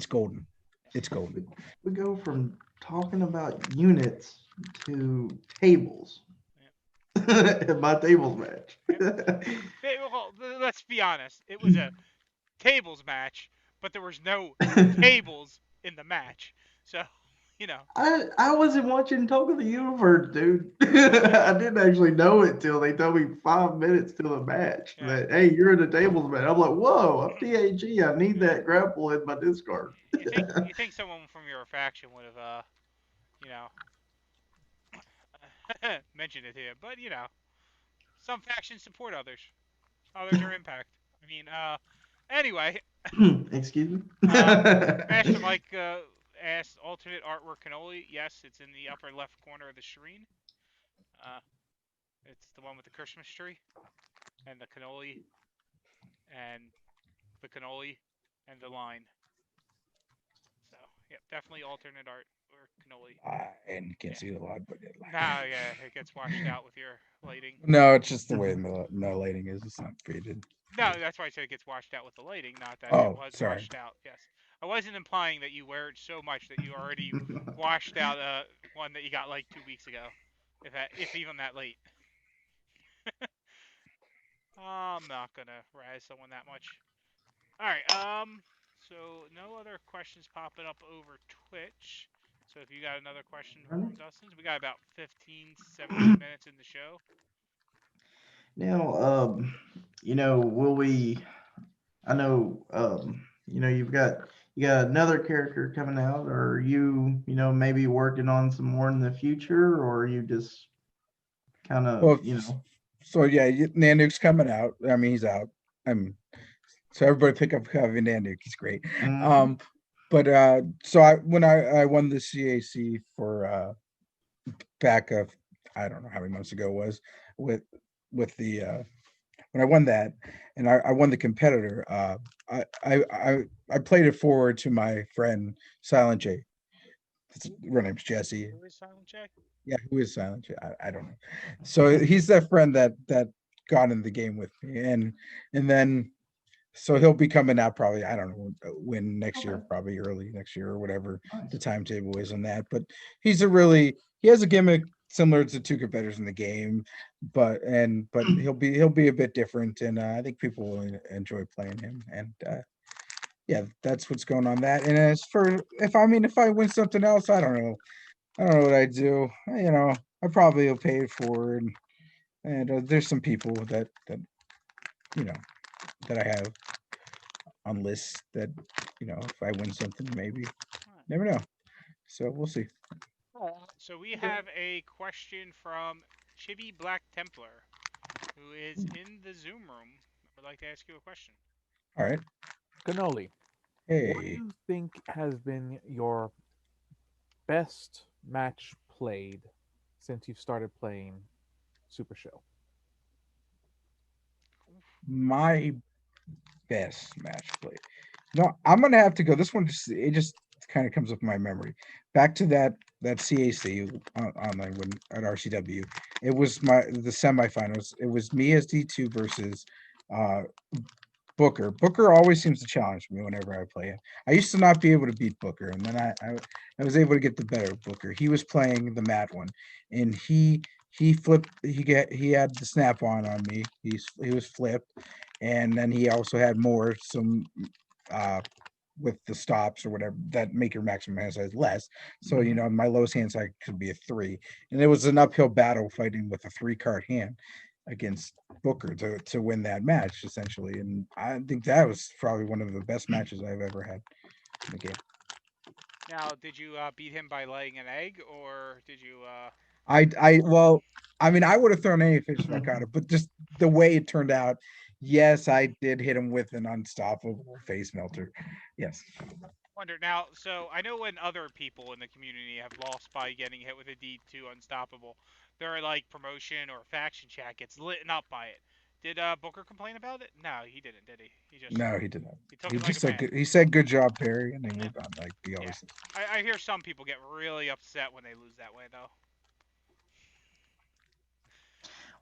golden. It's golden. We go from talking about units to tables. Yeah. My tables match. Yep. Well, let's be honest. It was a tables match, but there was no tables in the match. So You know. I wasn't watching Talk of the Universe, dude. I didn't actually know it till they told me 5 minutes till the match Yeah. that hey, you're in a tables match. I'm like, whoa, I'm PAG. I need Yeah. that grapple in my discard. You think someone from your faction would have you know mentioned it to you, but some factions support others. Others are impact. I mean, anyway, Excuse me. uh, Master Mike asked alternate artwork cannoli. Yes, it's in the upper left corner of the screen. Uh, it's the one with the Christmas tree and and the cannoli and the line. So, yep, definitely alternate art or cannoli. And you can't Yeah. see it a lot, but Now, yeah, it gets washed out with your lighting. no, it's just the way the lighting is. It's not faded. No, that's why I said it gets washed out with the lighting, not that it Oh, was sorry. washed out. Yes. I wasn't implying that you wear it so much that you already washed out one that you got like 2 weeks ago, if even that late. I'm not gonna razz someone that much. All right. So no other questions popping up over Twitch. So if you got another question for him, Dustin, we got about 15, 17 minutes in the show. Now, will we? I know, you got another character coming out, or maybe working on some more in the future, or are you just kind of, Well, so yeah, Nanook's coming out. I mean, he's out. I'm so everybody pick up Covey Nanook. He's great. mhm. Um, but so when I won the CAC for back of I don't know how many months ago it was with the when I won that and I won the competitor. I played it forward to my friend Silent J. Her name's Jesse. Who is Silent J? Yeah, who is Silent J? I don't know. So he's that friend that got in the game with me, and then so he'll be coming out probably I don't know when next year, Okay, probably early next year or whatever the nice. timetable is on that. But he has a gimmick similar to two competitors in the game, but he'll be a bit different, and I think people will enjoy playing him. And yeah, that's what's going on that. And as for if I win something else, I don't know what I do. I probably will pay it forward. And there's some people that you know that I have on lists that if I win something, maybe never know. So we'll see. So we have a question from Chibi Black Templar, who is in the Zoom room. I would like to ask you a question. All right. Cannoli, what do Hey, you think has been your best match played since you've started playing Super Show? my best match play. No, I'm gonna have to go. This one just kind of comes up in my memory. Back to that CAC online when at RCW. It was the semifinals. It was me as D2 versus uh Booker. Booker always seems to challenge me whenever I play him. I used to not be able to beat Booker, and then I was able to get the better of Booker. He was playing the Mad One, and he flipped. He had the snap on me. He was flipped, and then he also had some uh with the stops or whatever that make your maximum hand size less. So Mhm. my lowest hand size could be a 3, and it was an uphill battle fighting with a 3 card hand against Booker to win that match essentially. And I think that was probably one of the best matches I've ever had in the game. Now, did you beat him by laying an egg, or did you? Well, I mean, I would have thrown any fish if I caught it, but just the way it turned out, yes, I did hit him with an unstoppable face melter. Yes. Wonder now. So I know when other people in the community have lost by getting hit with a D2 unstoppable, their like promotion or faction chat gets lit up by it. Did Booker complain about it? No, he didn't, did he? No, he did not. He took He it like just a said man. good. He said good job, Perry, and they Yeah, moved on like he yeah. always says. I hear some people get really upset when they lose that way, though.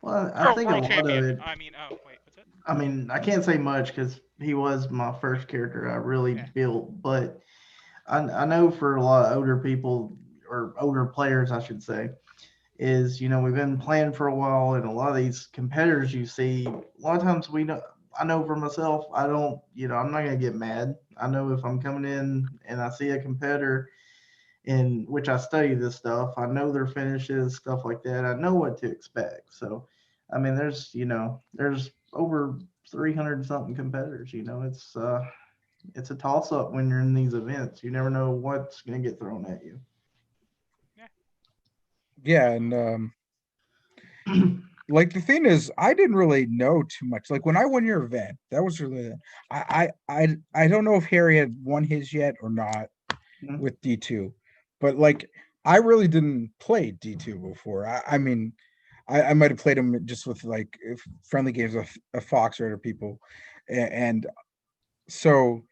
Well, I World think a world lot of champion. it. I mean, oh wait, what's it? I mean, I can't say much because he was my first character I really Yeah. built, but I know for a lot of older people or older players, I should say, is we've been playing for a while, and a lot of these competitors you see, a lot of times we know. I know for myself, I don't, I'm not gonna get mad. I know if I'm coming in and I see a competitor in which I study this stuff. I know their finishes, stuff like that. I know what to expect. So, I mean, there's over 300 something competitors. It's a toss up when you're in these events. You never know what's going to get thrown at Yeah, Yeah, and absolutely. like the thing is, I didn't really know too much. Like when I won your event, that was really I don't know if Harry had won his yet or not you. with D2, but like I really didn't play D2 before. I mean, I might have played him just with like friendly games with Fox or other people, and so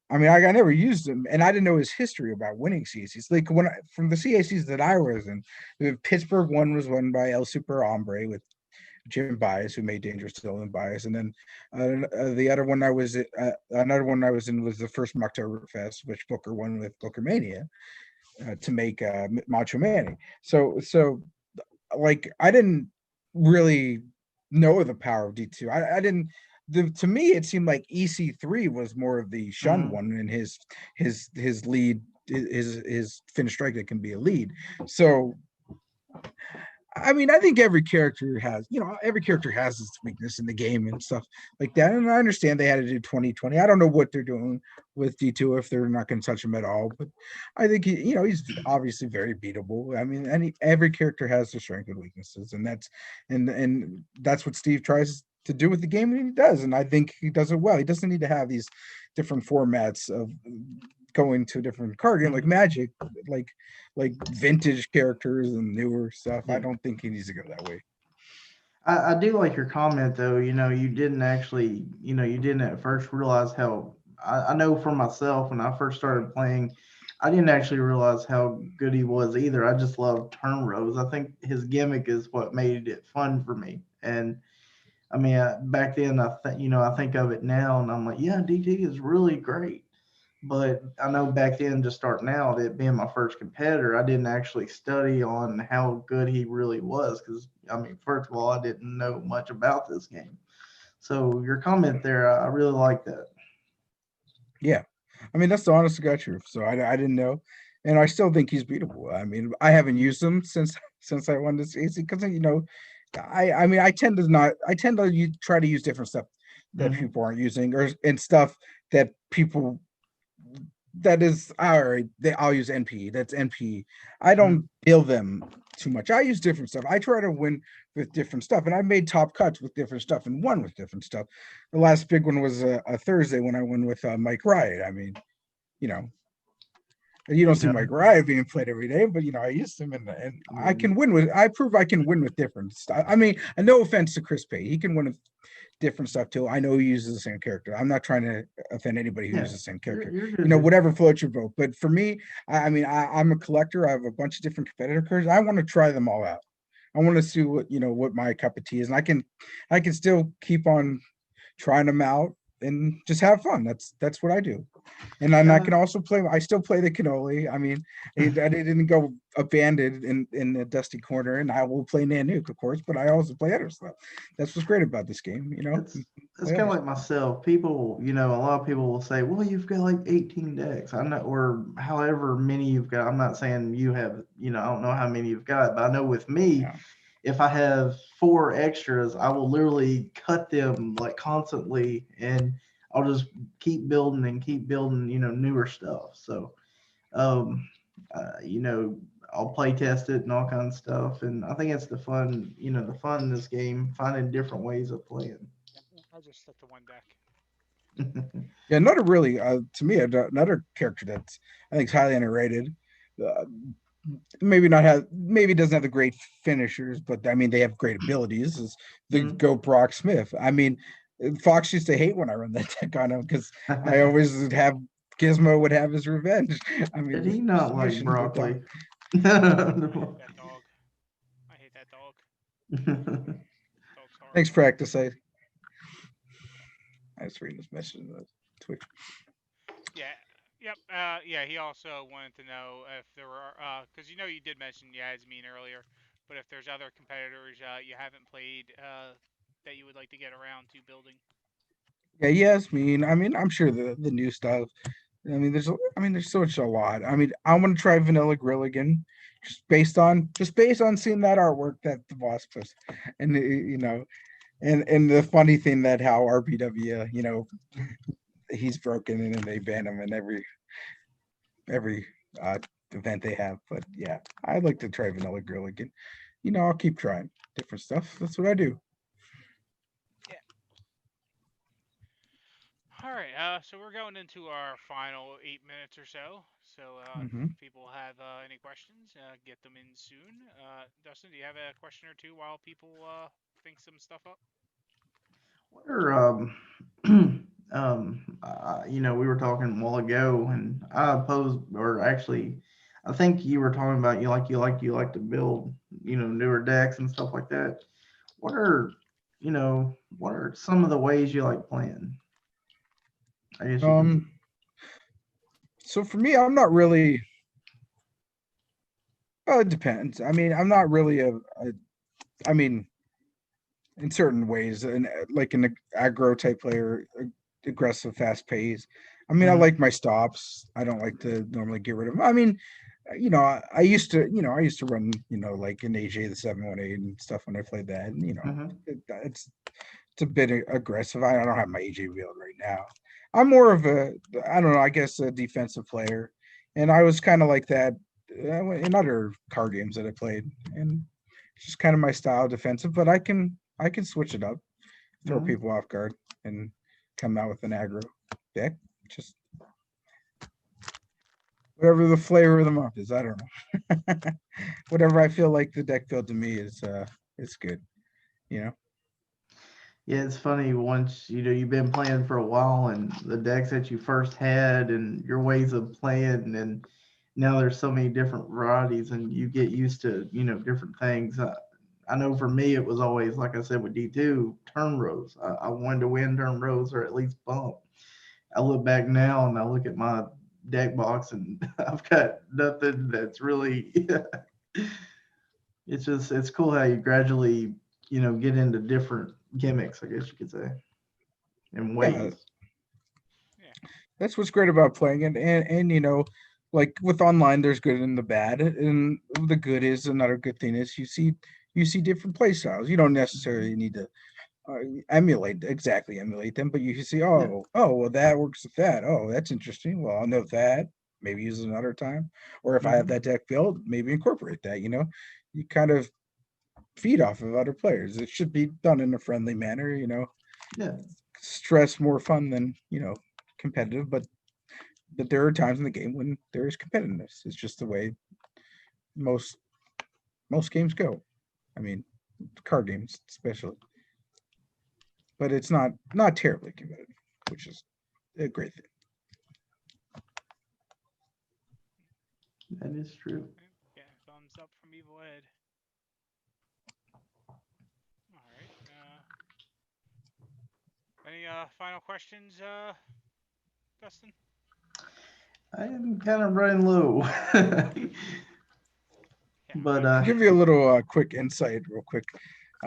I mean, I never used him, and I didn't know his history about winning CACs. Like from the CACs that I was in, the Pittsburgh one was won by El Super Hombre with Jim Bias, who made Dangerous Still and Bias, and then the other one another one I was in was the first Mocktoberfest, which Booker won with Booker Mania to make Macho Manny. So like I didn't really know the power of D2. I didn't. To me, it seemed like EC3 was more of the shunned Mhm. one, and his lead, his finished strike that can be a lead. So I mean, I think every character has its weakness in the game and stuff like that. And I understand they had to do 2020. I don't know what they're doing with D2 if they're not going to touch him at all. But I think he's obviously very beatable. I mean, every character has their strengths and weaknesses, and that's what Steve tries to do with the game, and he does. And I think he does it well. He doesn't need to have these different formats of going to a different card game like Mhm. Magic, like like vintage characters and newer stuff. I Yeah. don't think he needs to go that way. I do like your comment though. You didn't actually, you didn't at first realize how. I know for myself when I first started playing, I didn't actually realize how good he was either. I just loved turn rows. I think his gimmick is what made it fun for me. And I mean, back then, I think of it now, and I'm like, yeah, DT is really great. But I know back then, just starting out, it being my first competitor, I didn't actually study on how good he really was. Because, I mean, first of all, I didn't know much about this game. So your comment there, I really like that. Yeah, I mean that's the honest to God truth. So I didn't know, and I still think he's beatable. I mean I haven't used him since I won this AC because I mean I tend to try to use different stuff that Hmm. people aren't using or and stuff that people that is all right. I'll use NP. That's NP. I don't build them too much. I use different stuff. I try to win with different stuff, and I made top cuts with different stuff and won with different stuff. The last big one was a Thursday when I won with Mike Riot. I mean, you know, you don't see Yeah. Mike Riot being played every day, but I used him, and I can Mm, win with. I prove I can win with different stuff. I mean, and no offense to Chris Pay, he can win with different stuff too. I know he uses the same character. I'm not trying to offend anybody who yeah. uses the same You're character. you're good there. Whatever floats your boat. But for me, I mean, I'm a collector. I have a bunch of different competitor cards. I want to try them all out. I want to see what my cup of tea is, and I can still keep on trying them out and just have fun. That's what I do. And I Yeah. can also play. I still play the cannoli. I mean, I didn't go abandoned in the dusty corner, and I will play Nanook, of course. But I also play other stuff. That's what's great about this game. It's it's Play kind other of like stuff. myself. People, a lot of people will say, "Well, you've got like 18 decks." I know, or however many you've got. I'm not saying you have. I don't know how many you've got, but I know with me, Yeah. if I have four extras, I will literally cut them like constantly, and I'll just keep building and keep building. Newer stuff. So, um, you know, I'll play test it and all kinds of stuff, and I think it's the fun. The fun in this game, finding different ways of playing. I'll just stick to one deck. Yeah, another really to me another character that's I think is highly underrated. Uh, maybe doesn't have the great finishers, but I mean they have great abilities. Is the Mhm. Go Brock Smith? I mean, Fox used to hate when I run that deck on him because I always would have Gizmo would have his revenge. I Did mean, he his not like submissions were done. broccoli? I hate that dog. I hate that dog. Dog's Thanks, horrible. practice. I was reading this message on Twitch. Yeah. Yep. Yeah. He also wanted to know if there were, because you did mention Yasmin earlier, but if there's other competitors you haven't played that you would like to get around to building. Yeah, yes, I mean, I'm sure the new stuff. there's such a lot. I mean, I want to try Vanilla Grill again, just based on seeing that artwork that the boss puts, and and the funny thing that how RBW, he's broken in and they ban him in every uh event they have. But yeah, I'd like to try Vanilla Grill again. I'll keep trying different stuff. That's what I do. Yeah. All right. So we're going into our final 8 minutes or so. So Hmm. if people have any questions, get them in soon. Dustin, do you have a question or two while people think some stuff up? What are we were talking a while ago, and I posed, or actually, I think you were talking about you like to build, newer decks and stuff like that. What are some of the ways you like playing? I guess you can. Um, so for me, I'm not really. Well, it depends. I mean, I'm not really I mean, in certain ways, and like an aggro type player, aggressive, fast pace. I mean, I Hmm. like my stops. I don't like to normally get rid of them. I mean, I used to run, like an AJ the 718 and stuff when I played that. And, Hmm. it's a bit aggressive. I don't have my AJ build right now. I'm more of I don't know, I guess a defensive player, and I was kind of like that in other card games that I played, and it's just kind of my style, defensive. But I can switch it up, throw Hmm. people off guard, and come out with an aggro deck. Just whatever the flavor of the month is. I don't know. Whatever I feel like the deck build to me is good. You know. Yeah, it's funny once you've been playing for a while, and the decks that you first had and your ways of playing, and now there's so many different varieties, and you get used to different things. I know for me it was always like I said with D2 turn rows. I wanted to win turn rows or at least bump. I look back now and I look at my deck box, and I've got nothing that's really. It's cool how you gradually get into different gimmicks, I guess you could say, and Yeah, ways. Yeah. that's what's great about playing it, and like with online, there's good and the bad, and the good is another good thing is you see different play styles. You don't necessarily need to uh, emulate them, but you can see, Yeah. well, that works with that. Oh, that's interesting. Well, I'll note that. Maybe use it another time, or if I have Hmm. that deck built, maybe incorporate that. You kind of feed off of other players. It should be done in a friendly manner. Yeah. Stress more fun than competitive, but there are times in the game when there is competitiveness. It's just the way most most games go. I mean, card games especially, but it's not terribly competitive, which is a great thing. That is true. Yeah. Thumbs up from Evil Ed. All right. Any final questions, Dustin? I am kind of running low. Yeah. but I'll give you a little quick insight, real quick,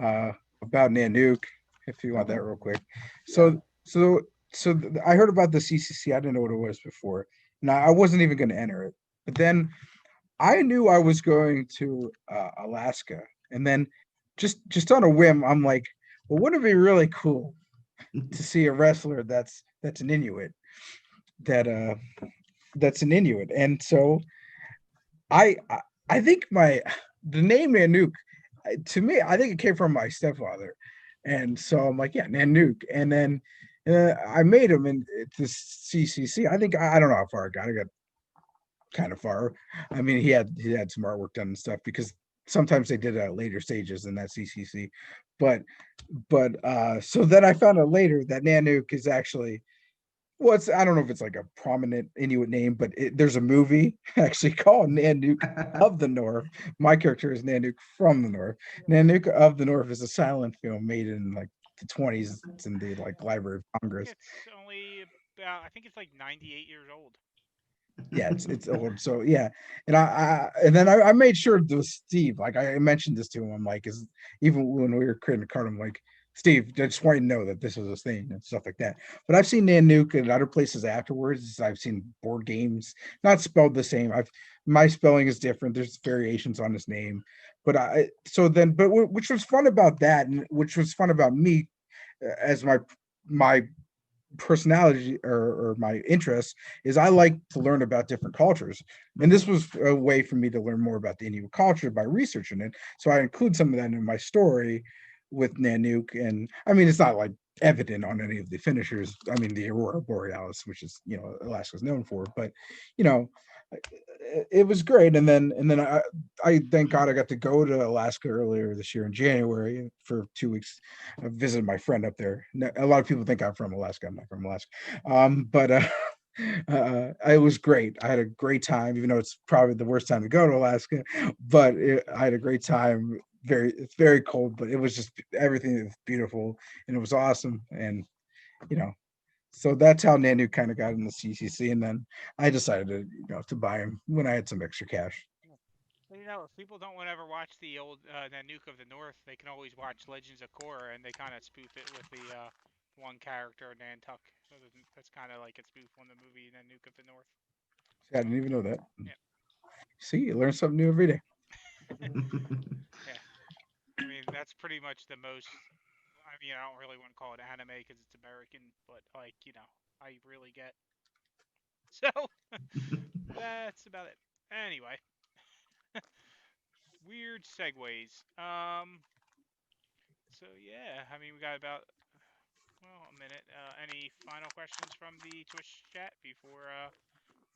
uh, about Nanook, if you want okay. that, real quick. Yeah. So, so, so I heard about the CCC. I didn't know what it was before, and I wasn't even going to enter it. But then I knew I was going to Alaska, and then just on a whim, I'm like, well, wouldn't it be really cool to see a wrestler that's an Inuit, that that's an Inuit, and so I I think the name Nanook, to me, I think it came from my stepfather, and so I'm like, yeah, Nanook, and then I made him in this CCC. I think I don't know how far I got. I got kind of far. I mean, he had some artwork done and stuff because sometimes they did it at later stages in that CCC, but so then I found out later that Nanook is actually, well, I don't know if it's like a prominent Inuit name, but there's a movie actually called Nanook of the North. My character is Nanook from the North. Nanook of the North is a silent film made in like the 20s. It's in the like Library of Congress. It's only about. I think it's like 98 years old. Yeah, it's old. So yeah, and then I made sure to Steve, like I mentioned this to him. I'm like, is even when we were creating the card, I'm like, Steve, I just want you to know that this was a thing and stuff like that. But I've seen Nanook in other places afterwards. I've seen board games, not spelled the same. I've My spelling is different. There's variations on his name, but which was fun about that, and which was fun about me as my personality or my interest is I like to learn about different cultures. And this Mhm. was a way for me to learn more about the Indian culture by researching it. So I include some of that in my story with Nanook. And I mean, it's not like evident on any of the finishers. I mean, the Aurora Borealis, which is, Alaska's known for, but, you know, it was great. And then I thank God I got to go to Alaska earlier this year in January for 2 weeks. I visited my friend up there. A lot of people think I'm from Alaska. I'm not from Alaska, but it was great. I had a great time, even though it's probably the worst time to go to Alaska. But I had a great time. It's very cold, but it was just everything was beautiful and it was awesome. And you know, so that's how Nanu kind of got in the CCC. And then I decided to buy him when I had some extra cash. Well, if people don't want to ever watch the old Nanook of the North, they can always watch Legends of Korra, and they kind of spoof it with the one character, Nantuck. That's kind of like a spoof on the movie Nanook of the North. I didn't even know that. Yeah, See, you learn something new every day. yeah. I mean, that's pretty much the most. I mean, I don't really want to call it anime because it's American, but like I really get. So that's about it. Anyway, weird segues. So yeah, I mean, we got about a minute. Any final questions from the Twitch chat before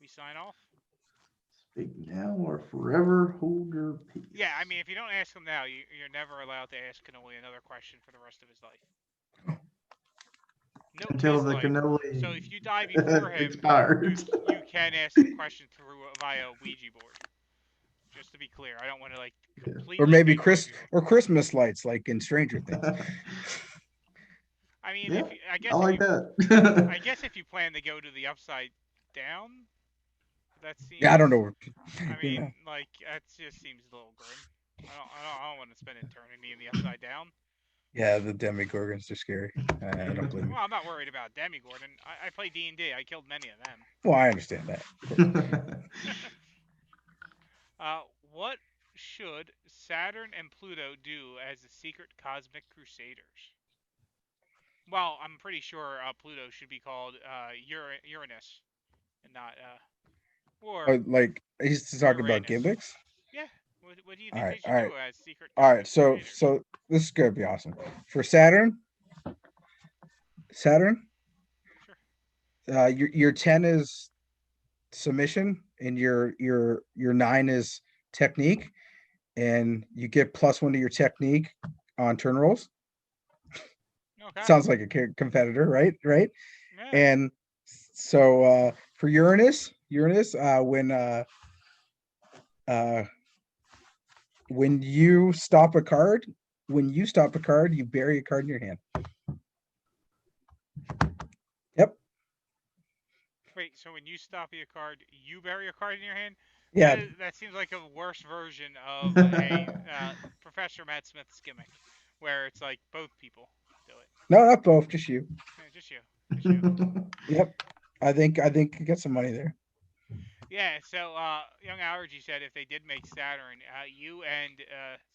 we sign off? Speak now or forever hold your Yeah, I peace. mean, if you don't ask him now, you're never allowed to ask Cannoli another question for the rest of his life. Note Until his the life. So cannoli if you die before him, expires. you can ask him questions through via a Ouija board. Just to be clear, I don't want to like Or completely maybe take away people. Christmas lights like in Stranger Things. I mean, Yeah, if you, I I guess if like you, that. I guess if you plan to go to the upside down, that Yeah, I don't seems. know. I You mean, know. like that just seems a little grim. I don't want to spend eternity in the upside down. Yeah, the Demigorgons are scary. I don't blame you. Well, I'm not worried about Demigorgon. I play D&D. I killed many of them. Well, I understand that. Of course. What should Saturn and Pluto do as the secret cosmic crusaders? Well, I'm pretty sure Pluto should be called Uranus and not or Like he's talking about Uranus. gimmicks. Yeah. What do you All think right, they all should right, do as secret all right. cosmic So crusaders? so this is gonna be awesome for Saturn. Saturn. Sure. Your 10 is submission, and your 9 is technique, and you get +1 to your technique on turn rolls. Okay. Sounds like a competitor, right? Right. Yeah. And so for Uranus, uh, when you stop a card, you bury a card in your hand. Yep. Wait. So when you stop a card, you bury a card in your hand. Yeah. That seems like a worse version of a Professor Matt Smith's gimmick, where it's like both people do it. No, not both, just you. Yeah, just you. Just you. Yep. I think you get some money there. Yeah, so Young Allergy said if they did make Saturn, you and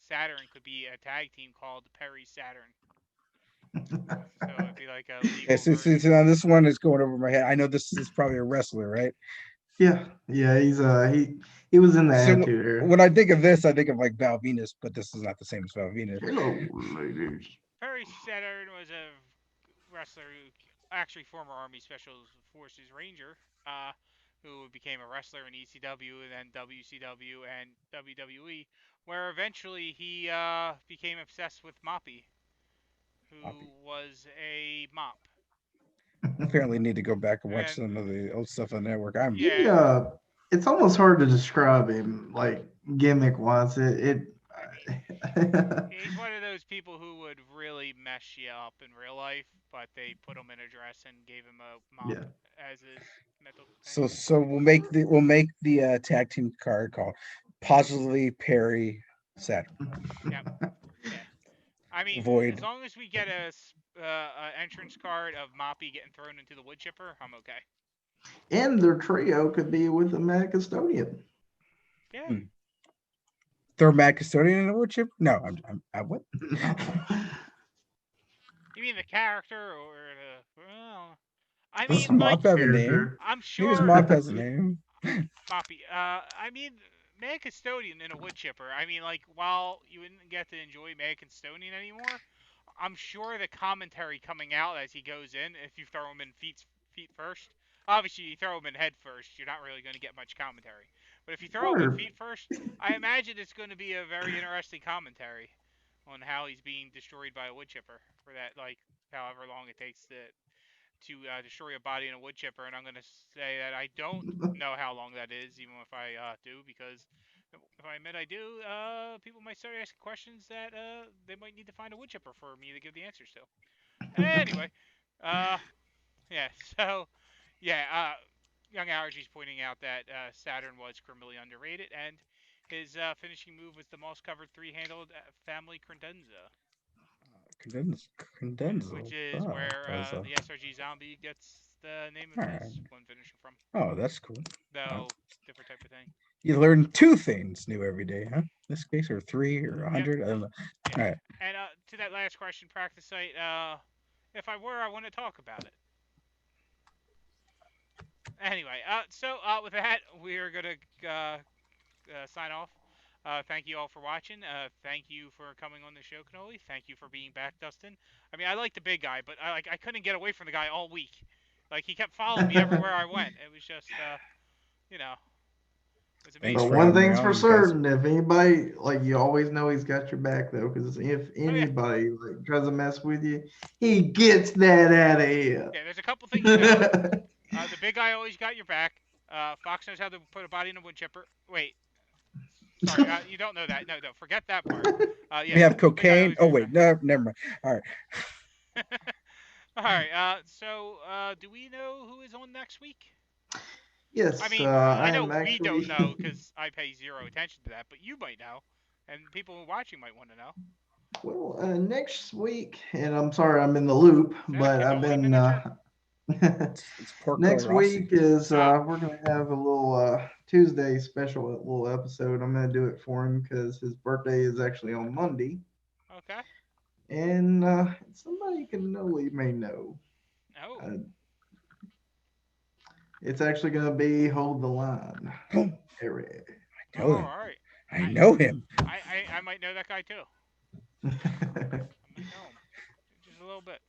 Saturn could be a tag team called Perry Saturn. So it'd be like a legal Yes, version. now this one is going over my head. I know this is probably a wrestler, right? Yeah, yeah, he was in the So Attitude Era. when I think of this, I think of like Val Venus, but this is not the same as Val Venus. Hello, ladies. Perry Saturn was a wrestler who actually former Army Special Forces Ranger, who became a wrestler in ECW and then WCW and WWE, where eventually he became obsessed with Moppy, who was a mop. Apparently, need to go back and watch And some of the old stuff on the network. I'm He yeah, it's almost hard to describe him like gimmick wise. I mean, he's one of those people who would really mess you up in real life, but they put him in a dress and gave him a mop Yeah. as his mental so companion. so we'll make the tag team card call positively Perry Saturn. Yep. Yeah. I mean, as Void. long as we get a entrance card of Moppy getting thrown into the wood chipper, I'm okay. And their trio could be with the Mad Custodian. Yeah. Hmm. Throw Mad Custodian in a wood chip? No, I what? You mean the character or the? Well, I Does mean, like, Mop have a name? Character. I'm Maybe his sure Mop has a name. Moppy. I mean, Mad Custodian in a wood chipper. I mean, like, while you wouldn't get to enjoy Mad Custodian anymore, I'm sure the commentary coming out as he goes in, if you throw him in feet first, obviously you throw him in head first, you're not really going to get much commentary. But if you throw him in Or feet first, I imagine it's going to be a very interesting commentary on how he's being destroyed by a wood chipper for that, like, however long it takes to destroy a body in a wood chipper. And I'm going to say that I don't know how long that is, even if I do, because if I admit I do, people might start asking questions that they might need to find a wood chipper for me to give the answers to. Anyway, uh, yeah, so yeah, Young Allergy's pointing out that Saturn was criminally underrated, and his finishing move was the most covered three-handled family credenza, Condense, which Condenso. is Oh, where that's the SRG zombie gets the name of all his right. one finisher from, Oh, that's cool. Uh, though different type of thing. you learn two things new every day, huh? In this case, or three, or a Yep, hundred. I don't know. yeah. All right. And to that last question, practice site. If I were, I want to talk about it. Anyway, so with that, we are gonna sign off. Thank you all for watching. Thank you for coming on the show, Cannoli. Thank you for being back, Dustin. I mean, I like the big guy, but I couldn't get away from the guy all week. Like he kept following me everywhere I went. It was just you know, it was Thanks But amazing. for one having me thing's for on, guys. certain, if anybody like you always know he's got your back though, because if Oh yeah, anybody like tries to mess with you, he gets that out of here. yeah. There's a couple things you know. The big guy always got your back. Fox knows how to put a body in a wood chipper. Wait, sorry, you don't know that. No, no, forget that part. We Yeah, have the big guy cocaine. always Oh got your wait, back. no, never mind. All right. All right. So, do we know who is on next week? I Yes, mean, I I know am we don't actually. know because I pay zero attention to that, but you might know, and people watching might want to know. Well, next week, and I'm sorry I'm in the loop, Yeah, but I've cannoli been. miniature. It's Porco Next Rossi. week is Oh, we're gonna have a little Tuesday special little episode. I'm gonna do it for him because his birthday is actually on Monday, okay. and somebody can know he may know. Oh, Uh, it's actually gonna be hold the line, I Eric. know all him. right. I I, know him. I might know that guy too. I might know him just a little bit.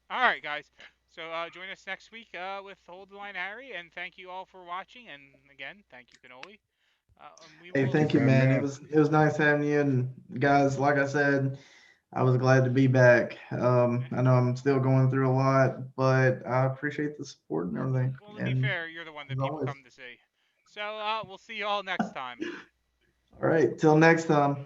All right, guys. So join us next week with Hold the Line Harry, and thank you all for watching. And again, thank you, Cannoli. We Hey, will. Thank you thank for you, having me man. on. It was nice having you, and guys, like I said, I was glad to be back. I know I'm still going through a lot, but I appreciate the support and everything. Well, to be And fair, you're the one that as people always, come to see. So we'll see you all next time. all right, till next time.